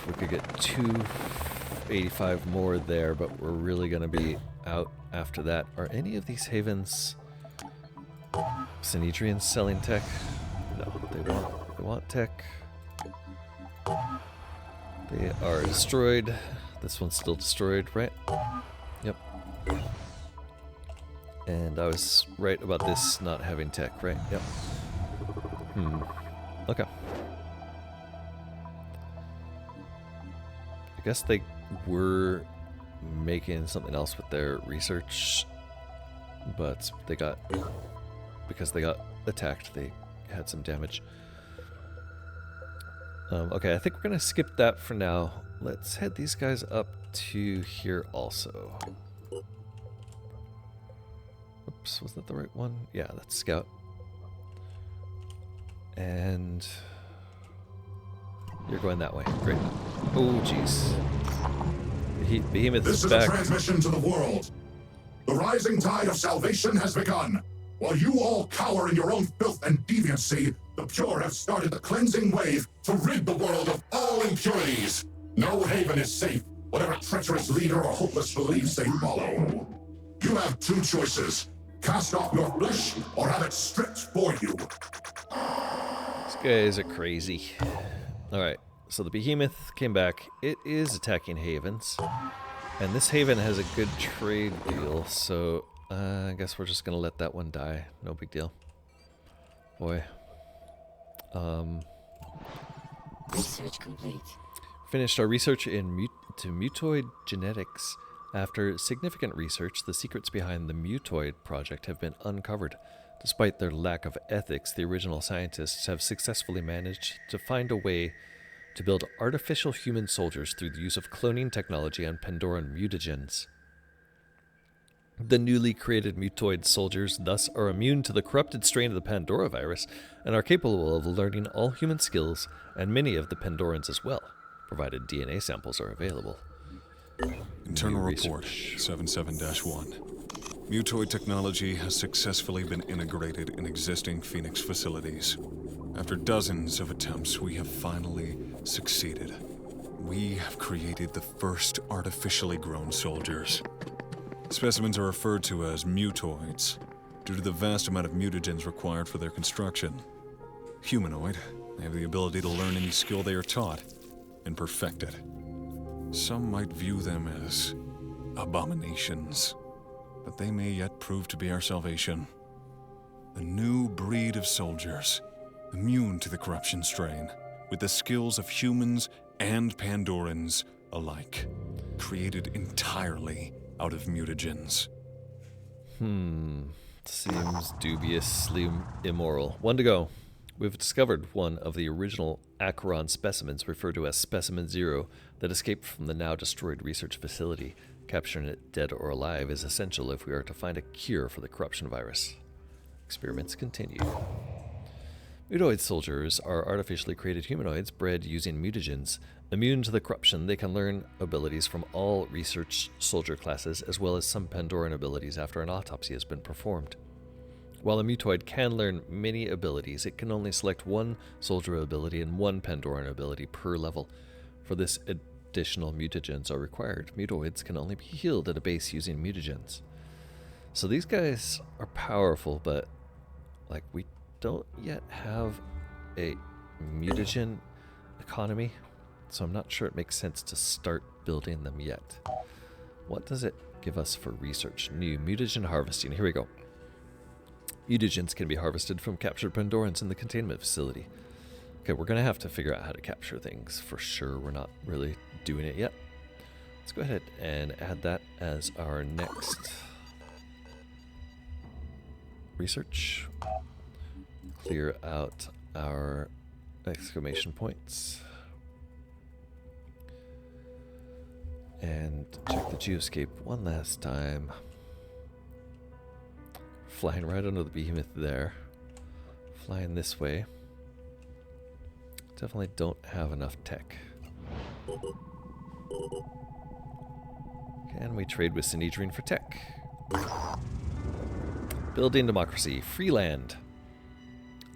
We could get 285 more there, but we're really gonna be out after that. Are any of these havens Synedrians selling tech? No, they want tech. They are destroyed. This one's still destroyed, right? Yep. And I was right about this not having tech, right? Yep. Okay. I guess they were making something else with their research, but because they got attacked, they had some damage. Okay, I think we're gonna skip that for now. Let's head these guys up to here also. Oops, was that the right one? Yeah, that's Scout. And you're going that way. Great. Oh, jeez. Behemoth is back. This is a transmission to the world. The rising tide of salvation has begun. While you all cower in your own filth and deviancy, the pure have started the cleansing wave to rid the world of all impurities. No haven is safe, whatever treacherous leader or hopeless beliefs they follow. You have two choices. Cast off your flesh, or have it stripped for you. These guys are crazy. Alright, so the behemoth came back. It is attacking havens. And this haven has a good trade deal, so I guess we're just gonna let that one die. No big deal. Boy. Research complete. Finished our research in mutoid genetics. After significant research, the secrets behind the Mutoid project have been uncovered. Despite their lack of ethics, the original scientists have successfully managed to find a way to build artificial human soldiers through the use of cloning technology and Pandoran mutagens. The newly created Mutoid soldiers thus are immune to the corrupted strain of the Pandora virus and are capable of learning all human skills and many of the Pandorans as well, provided DNA samples are available. Internal report 77-1. Mutoid technology has successfully been integrated in existing Phoenix facilities. After dozens of attempts, we have finally succeeded. We have created the first artificially grown soldiers. Specimens are referred to as mutoids, due to the vast amount of mutagens required for their construction. Humanoid, they have the ability to learn any skill they are taught, and perfect it. Some might view them as abominations, but they may yet prove to be our salvation. A new breed of soldiers, immune to the corruption strain, with the skills of humans and Pandorans alike, created entirely out of mutagens. Seems dubiously immoral. One to go. We've discovered one of the original Acheron specimens, referred to as Specimen Zero, that escaped from the now destroyed research facility. Capturing it dead or alive is essential if we are to find a cure for the corruption virus. Experiments continue. Mutoid soldiers are artificially created humanoids bred using mutagens. Immune to the corruption, they can learn abilities from all research soldier classes, as well as some Pandoran abilities after an autopsy has been performed. While a mutoid can learn many abilities, it can only select one soldier ability and one Pandoran ability per level. For this, additional mutagens are required. Mutoids can only be healed at a base using mutagens. So these guys are powerful, but like we don't yet have a mutagen economy, so I'm not sure it makes sense to start building them yet. What does it give us for research? New mutagen harvesting. Here we go. Mutagens can be harvested from captured Pandorans in the containment facility. Okay, we're going to have to figure out how to capture things for sure. We're not really doing it yet. Let's go ahead and add that as our next research. Clear out our exclamation points. And check the geoscape one last time. Flying right under the behemoth there. Flying this way. Definitely don't have enough tech. Can we trade with Sinedrine for tech? Building democracy. Freeland.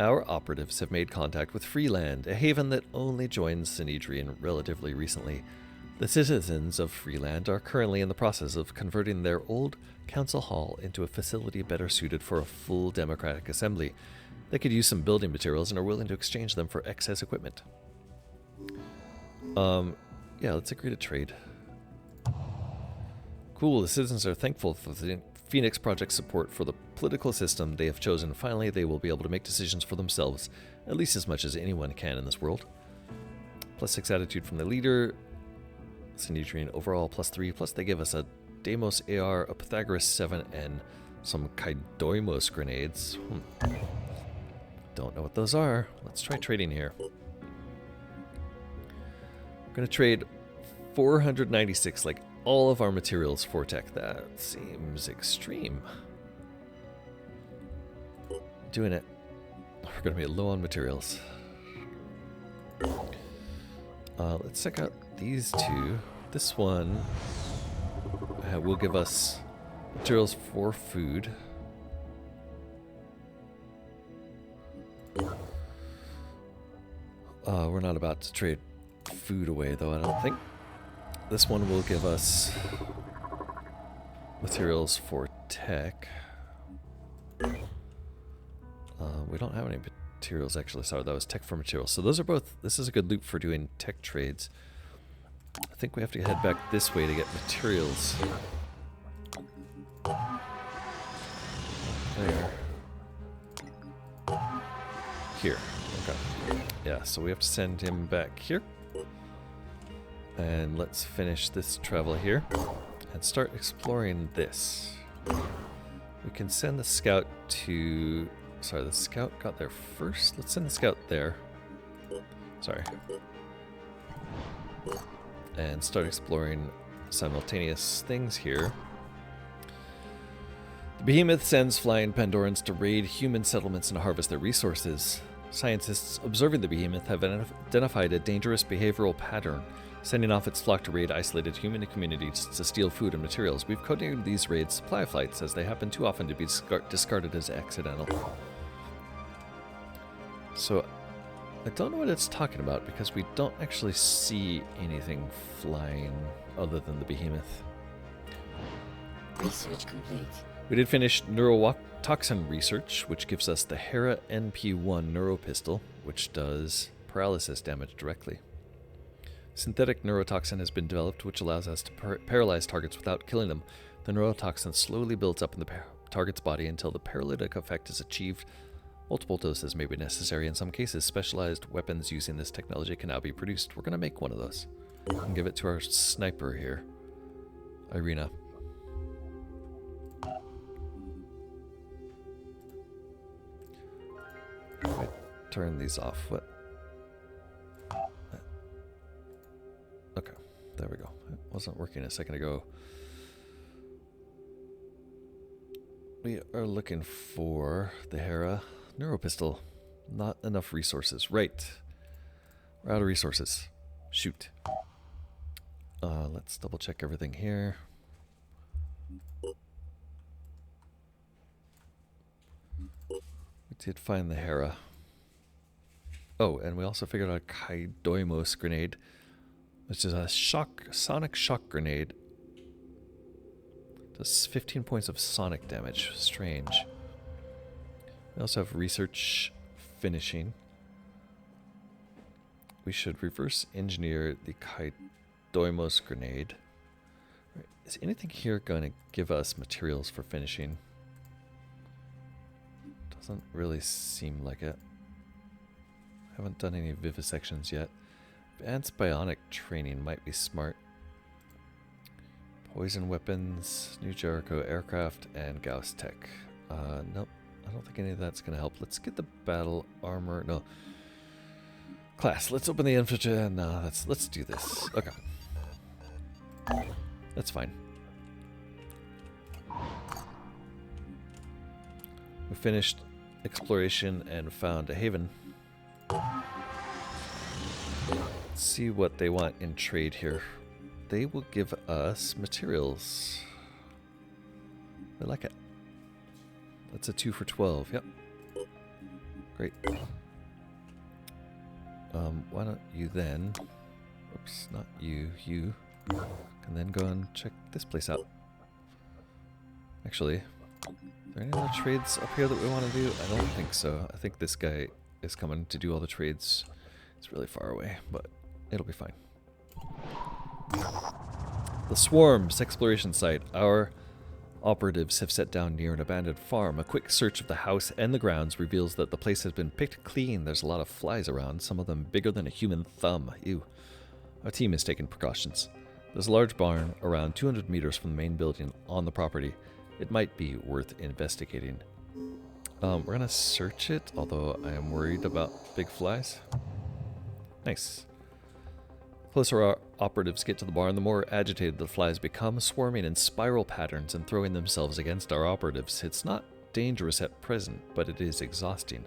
Our operatives have made contact with Freeland, a haven that only joined Sinedrine relatively recently. The citizens of Freeland are currently in the process of converting their old council hall into a facility better suited for a full democratic assembly. They could use some building materials and are willing to exchange them for excess equipment. Yeah, let's agree to trade. Cool, the citizens are thankful for the Phoenix Project support for the political system they have chosen. Finally, they will be able to make decisions for themselves, at least as much as anyone can in this world. +6 attitude from the leader. Sinedrine overall +3, plus they give us a Deimos AR, a Pythagoras 7, and some Kaidoimos grenades. Don't know what those are. Let's try trading here. We're going to trade 496, like all of our materials for tech. That seems extreme. Doing it. We're going to be low on materials. Let's check out these two. This one will give us materials for food. We're not about to trade food away, though, I don't think. This one will give us materials for tech. We don't have any materials, actually. Sorry, that was tech for materials. So those are both... This is a good loop for doing tech trades. I think we have to head back this way to get materials. There. Here. Okay. Yeah, so we have to send him back here. And let's finish this travel here and start exploring this. We can send the scout to... Sorry, the scout got there first. Let's send the scout there. Sorry. And start exploring simultaneous things here. The behemoth sends flying Pandorans to raid human settlements and harvest their resources. Scientists observing the behemoth have identified a dangerous behavioral pattern, sending off its flock to raid isolated human communities to steal food and materials. We've codenamed these raids supply flights, as they happen too often to be discarded as accidental. So, I don't know what it's talking about, because we don't actually see anything flying other than the behemoth. Research complete. We did finish neurotoxin research, which gives us the Hera NP1 neuropistol, which does paralysis damage directly. Synthetic neurotoxin has been developed, which allows us to paralyze targets without killing them. The neurotoxin slowly builds up in the target's body until the paralytic effect is achieved. Multiple doses may be necessary. In some cases, specialized weapons using this technology can now be produced. We're going to make one of those and give it to our sniper here, Irina. If I turn these off, what? Okay, there we go. It wasn't working a second ago. We are looking for the Hera neuropistol. Not enough resources. Right. We're out of resources. Shoot. Let's double check everything here. We did find the Hera. Oh, and we also figured out a Kaidoimos grenade, which is a sonic shock grenade. Does 15 points of sonic damage. Strange. We also have research finishing. We should reverse engineer the Kaidoimos grenade. Is anything here going to give us materials for finishing? Doesn't really seem like it. Haven't done any vivisections yet. Advanced bionic training might be smart. Poison weapons, New Jericho aircraft, and Gauss tech. Nope. I don't think any of that's going to help. Let's get the battle armor. No. Class. Let's open the infantry. No, let's do this. Okay. That's fine. We finished exploration and found a haven. Let's see what they want in trade here. They will give us materials. I like it. That's a 2 for 12. Yep. Great. Why don't you then... Oops, not you. You can then go and check this place out. Actually, are there any other trades up here that we want to do? I don't think so. I think this guy is coming to do all the trades. It's really far away, but it'll be fine. The Swarms exploration site. Our operatives have set down near an abandoned farm. A quick search of the house and the grounds reveals that the place has been picked clean. There's a lot of flies around, some of them bigger than a human thumb. Ew. Our team has taken precautions. There's a large barn around 200 meters from the main building on the property. It might be worth investigating. We're gonna search it, although I am worried about big flies. Nice. The closer our operatives get to the barn, the more agitated the flies become, swarming in spiral patterns and throwing themselves against our operatives. It's not dangerous at present, but it is exhausting.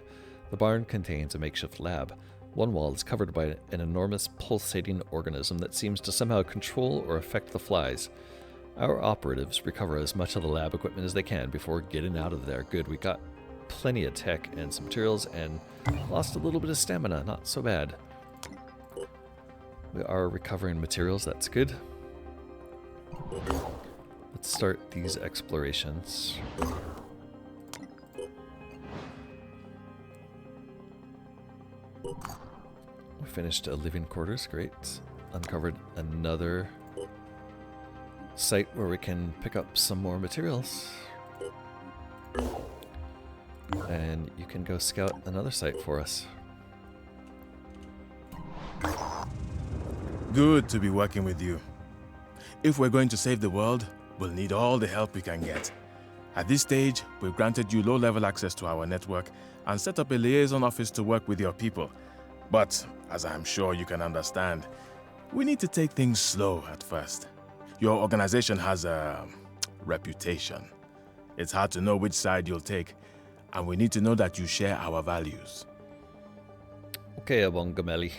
The barn contains a makeshift lab. One wall is covered by an enormous pulsating organism that seems to somehow control or affect the flies. Our operatives recover as much of the lab equipment as they can before getting out of there. Good, we got plenty of tech and some materials and lost a little bit of stamina. Not so bad. We are recovering materials, that's good. Let's start these explorations. We finished a living quarters, great. Uncovered another site where we can pick up some more materials. And you can go scout another site for us. Good to be working with you. If we're going to save the world, we'll need all the help we can get. At this stage, we've granted you low-level access to our network and set up a liaison office to work with your people. But, as I'm sure you can understand, we need to take things slow at first. Your organization has a reputation. It's hard to know which side you'll take, and we need to know that you share our values. Okay, Abongameli.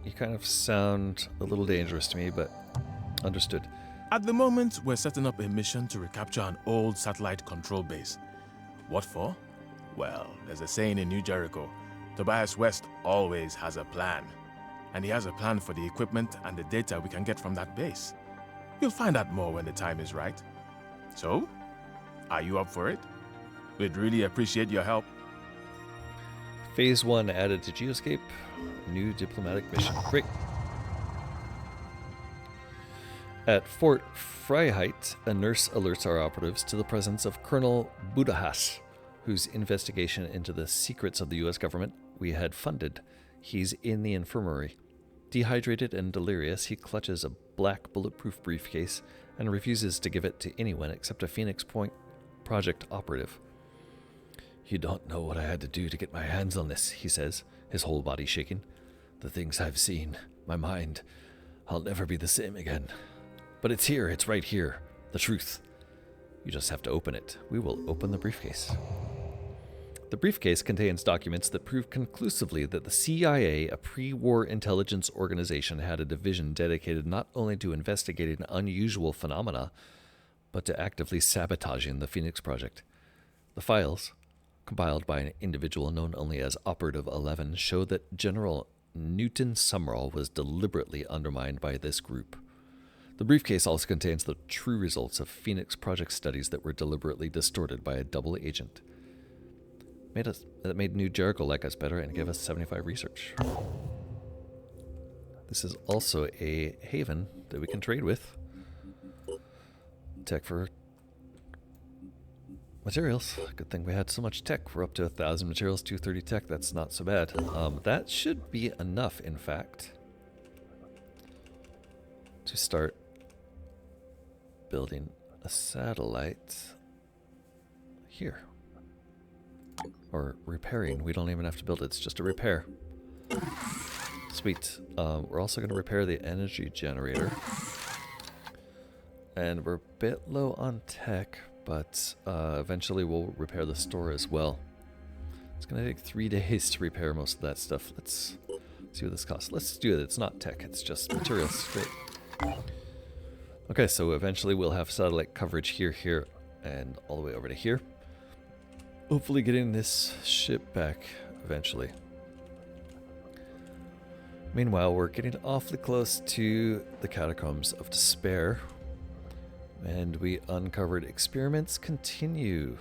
You kind of sound a little dangerous to me, but understood. At the moment, we're setting up a mission to recapture an old satellite control base. What for? Well, there's a saying in New Jericho, Tobias West always has a plan. And he has a plan for the equipment and the data we can get from that base. You'll find out more when the time is right. So, are you up for it? We'd really appreciate your help. Phase 1 added to Geoscape. New diplomatic mission. Great. At Fort Freiheit, a nurse alerts our operatives to the presence of Colonel Budahas, whose investigation into the secrets of the U.S. government we had funded. He's in the infirmary. Dehydrated and delirious, he clutches a black bulletproof briefcase and refuses to give it to anyone except a Phoenix Point project operative. "You don't know what I had to do to get my hands on this," he says, his whole body shaking. "The things I've seen, my mind, I'll never be the same again. But it's here, it's right here, the truth. You just have to open it." We will open the briefcase. The briefcase contains documents that prove conclusively that the CIA, a pre-war intelligence organization, had a division dedicated not only to investigating unusual phenomena, but to actively sabotaging the Phoenix Project. The files, compiled by an individual known only as Operative 11, show that General Newton Summerall was deliberately undermined by this group. The briefcase also contains the true results of Phoenix Project studies that were deliberately distorted by a double agent. That made New Jericho like us better and gave us 75 research. This is also a haven that we can trade with. Tech for materials. Good thing we had so much tech. We're up to 1,000 materials, 230 tech. That's not so bad. That should be enough, in fact, to start building a satellite here. Or repairing. We don't even have to build it. It's just a repair. Sweet. We're also going to repair the energy generator. And we're a bit low on tech, but eventually we'll repair the store as well. It's going to take 3 days to repair most of that stuff. Let's see what this costs. Let's do it. It's not tech. It's just materials. Great. Okay, so eventually we'll have satellite coverage here, and all the way over to here. Hopefully getting this ship back eventually. Meanwhile, we're getting awfully close to the Catacombs of Despair. And we uncovered experiments continue.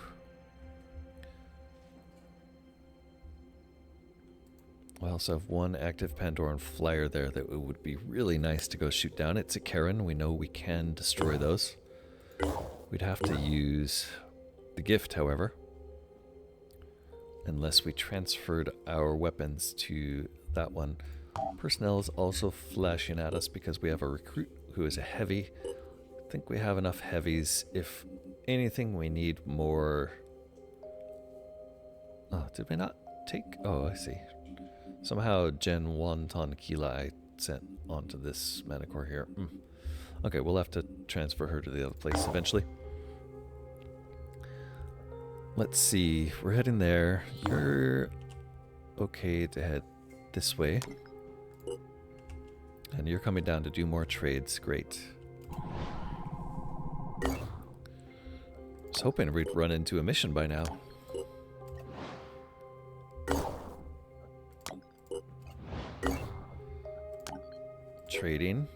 We also have one active Pandoran flyer there that it would be really nice to go shoot down. It's a Karen. We know we can destroy those. We'd have to use the gift, however. Unless we transferred our weapons to that one. Personnel is also flashing at us because we have a recruit who is a heavy. I think we have enough heavies. If anything, we need more. Oh, did we not take? Oh, I see. Somehow Gen 1 ton Kila I sent onto this Manicore here. Okay, we'll have to transfer her to the other place eventually. Let's see. We're heading there. You're okay to head this way. And you're coming down to do more trades. Great. I was hoping we'd run into a mission by now. Trading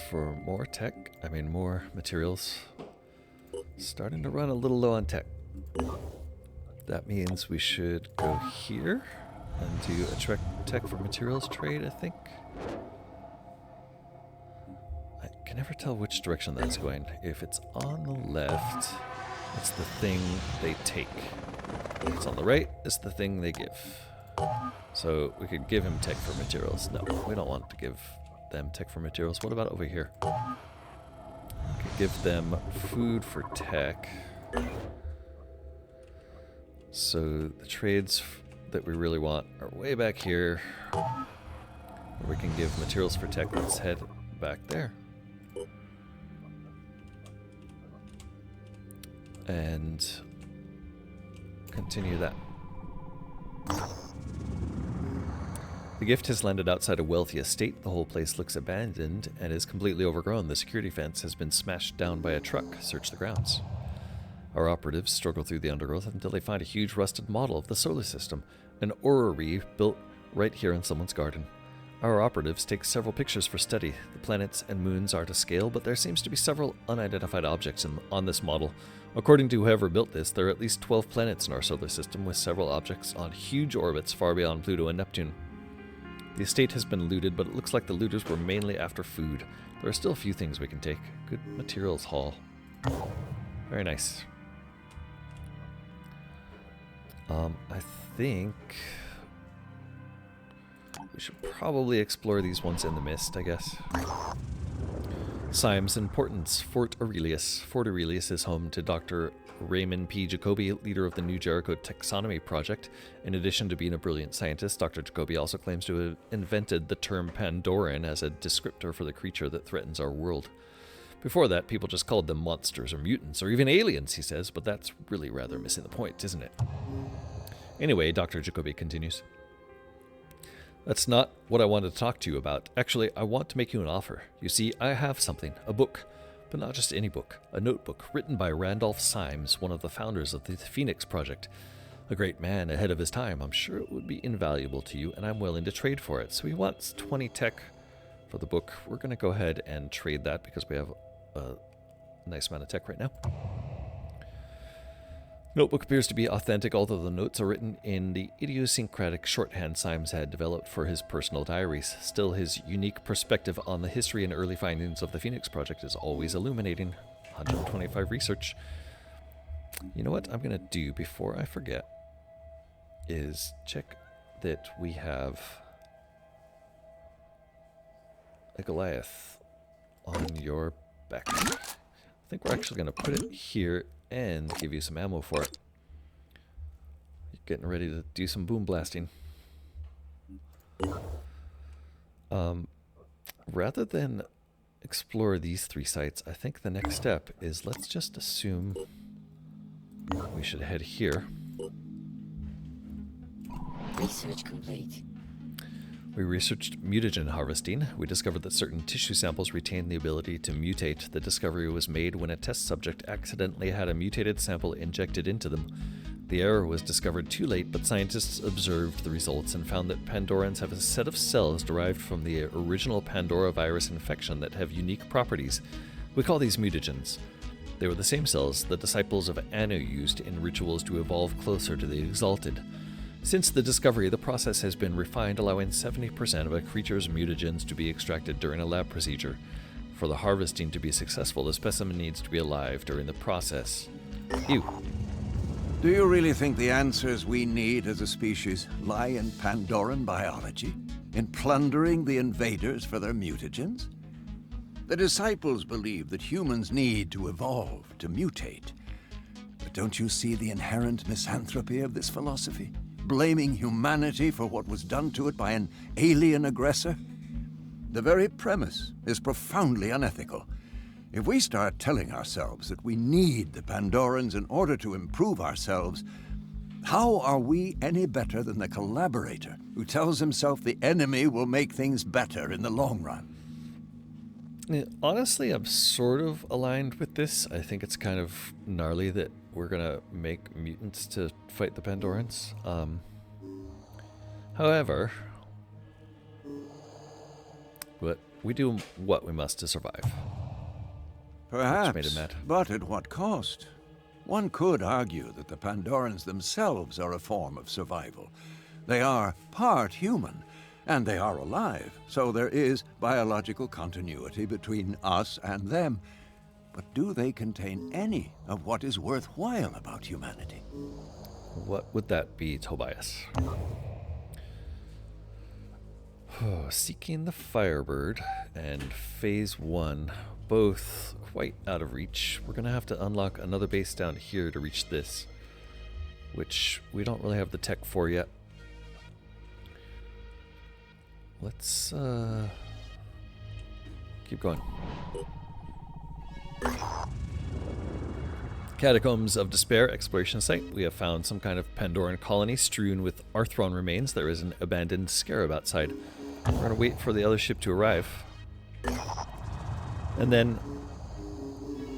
for more tech. More materials. Starting to run a little low on tech. That means we should go here and do a tech for materials trade, I think. I can never tell which direction that's going. If it's on the left, it's the thing they take. If it's on the right, it's the thing they give. So we could give him tech for materials. No, we don't want to give them tech for materials. What about over here? We could give them food for tech. So the trades that we really want are way back here. Where we can give materials for tech. Let's head back there. And continue that. The gift has landed outside a wealthy estate. The whole place looks abandoned and is completely overgrown. The security fence has been smashed down by a truck. Search the grounds. Our operatives struggle through the undergrowth until they find a huge rusted model of the solar system, an orrery built right here in someone's garden. Our operatives take several pictures for study. The planets and moons are to scale, but there seems to be several unidentified objects on this model. According to whoever built this, there are at least 12 planets in our solar system, with several objects on huge orbits far beyond Pluto and Neptune. The estate has been looted, but it looks like the looters were mainly after food. There are still a few things we can take. Good materials haul. Very nice. I think we should probably explore these ones in the mist, I guess. Symes Importance, Fort Aurelius. Fort Aurelius is home to Dr. Raymond P. Jacoby, leader of the New Jericho Taxonomy Project. In addition to being a brilliant scientist, Dr. Jacoby also claims to have invented the term Pandoran as a descriptor for the creature that threatens our world. Before that, people just called them monsters or mutants or even aliens, he says, but that's really rather missing the point, isn't it? Anyway, Dr. Jacoby continues. That's not what I wanted to talk to you about. Actually, I want to make you an offer. You see, I have something, a book, but not just any book, a notebook written by Randolph Symes, one of the founders of the Phoenix Project. A great man ahead of his time. I'm sure it would be invaluable to you, and I'm willing to trade for it. So he wants 20 tech for the book. We're going to go ahead and trade that because we have a nice amount of tech right now. Notebook appears to be authentic, although the notes are written in the idiosyncratic shorthand Symes had developed for his personal diaries. Still, his unique perspective on the history and early findings of the Phoenix Project is always illuminating. 125 research. You know what I'm going to do before I forget is check that we have a Goliath on your back. I think we're actually going to put it here and give you some ammo for it. You're getting ready to do some boom blasting. Rather than explore these 3 sites, I think the next step is let's just assume we should head here. Research complete. We researched mutagen harvesting. We discovered that certain tissue samples retain the ability to mutate. The discovery was made when a test subject accidentally had a mutated sample injected into them. The error was discovered too late, but scientists observed the results and found that Pandorans have a set of cells derived from the original Pandora virus infection that have unique properties. We call these mutagens. They were the same cells the disciples of Anu used in rituals to evolve closer to the Exalted. Since the discovery, the process has been refined, allowing 70% of a creature's mutagens to be extracted during a lab procedure. For the harvesting to be successful, the specimen needs to be alive during the process. Ew. Do you really think the answers we need as a species lie in Pandoran biology? In plundering the invaders for their mutagens? The disciples believe that humans need to evolve, to mutate. But don't you see the inherent misanthropy of this philosophy? Blaming humanity for what was done to it by an alien aggressor? The very premise is profoundly unethical. If we start telling ourselves that we need the Pandorans in order to improve ourselves, how are we any better than the collaborator who tells himself the enemy will make things better in the long run? Honestly, I'm sort of aligned with this. I think it's kind of gnarly that we're gonna make mutants to fight the Pandorans. However, but we do what we must to survive. Perhaps, made him mad. but at what cost? One could argue that the Pandorans themselves are a form of survival. They are part human, and they are alive, so there is biological continuity between us and them. But do they contain any of what is worthwhile about humanity? What would that be, Tobias? Seeking the Firebird and Phase 1, both quite out of reach. We're going to have to unlock another base down here to reach this, which we don't really have the tech for yet. Let's keep going. Catacombs of Despair exploration site. We have found some kind of Pandoran colony strewn with Arthron remains. There is an abandoned scarab outside. We're going to wait for the other ship to arrive. And then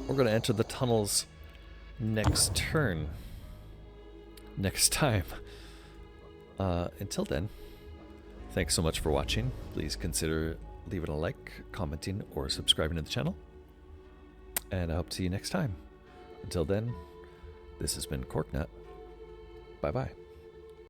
we're going to enter the tunnels next turn. Next time. Until then, thanks so much for watching. Please consider leaving a like, commenting, or subscribing to the channel. And I hope to see you next time. Until then, this has been Corknut. Bye-bye.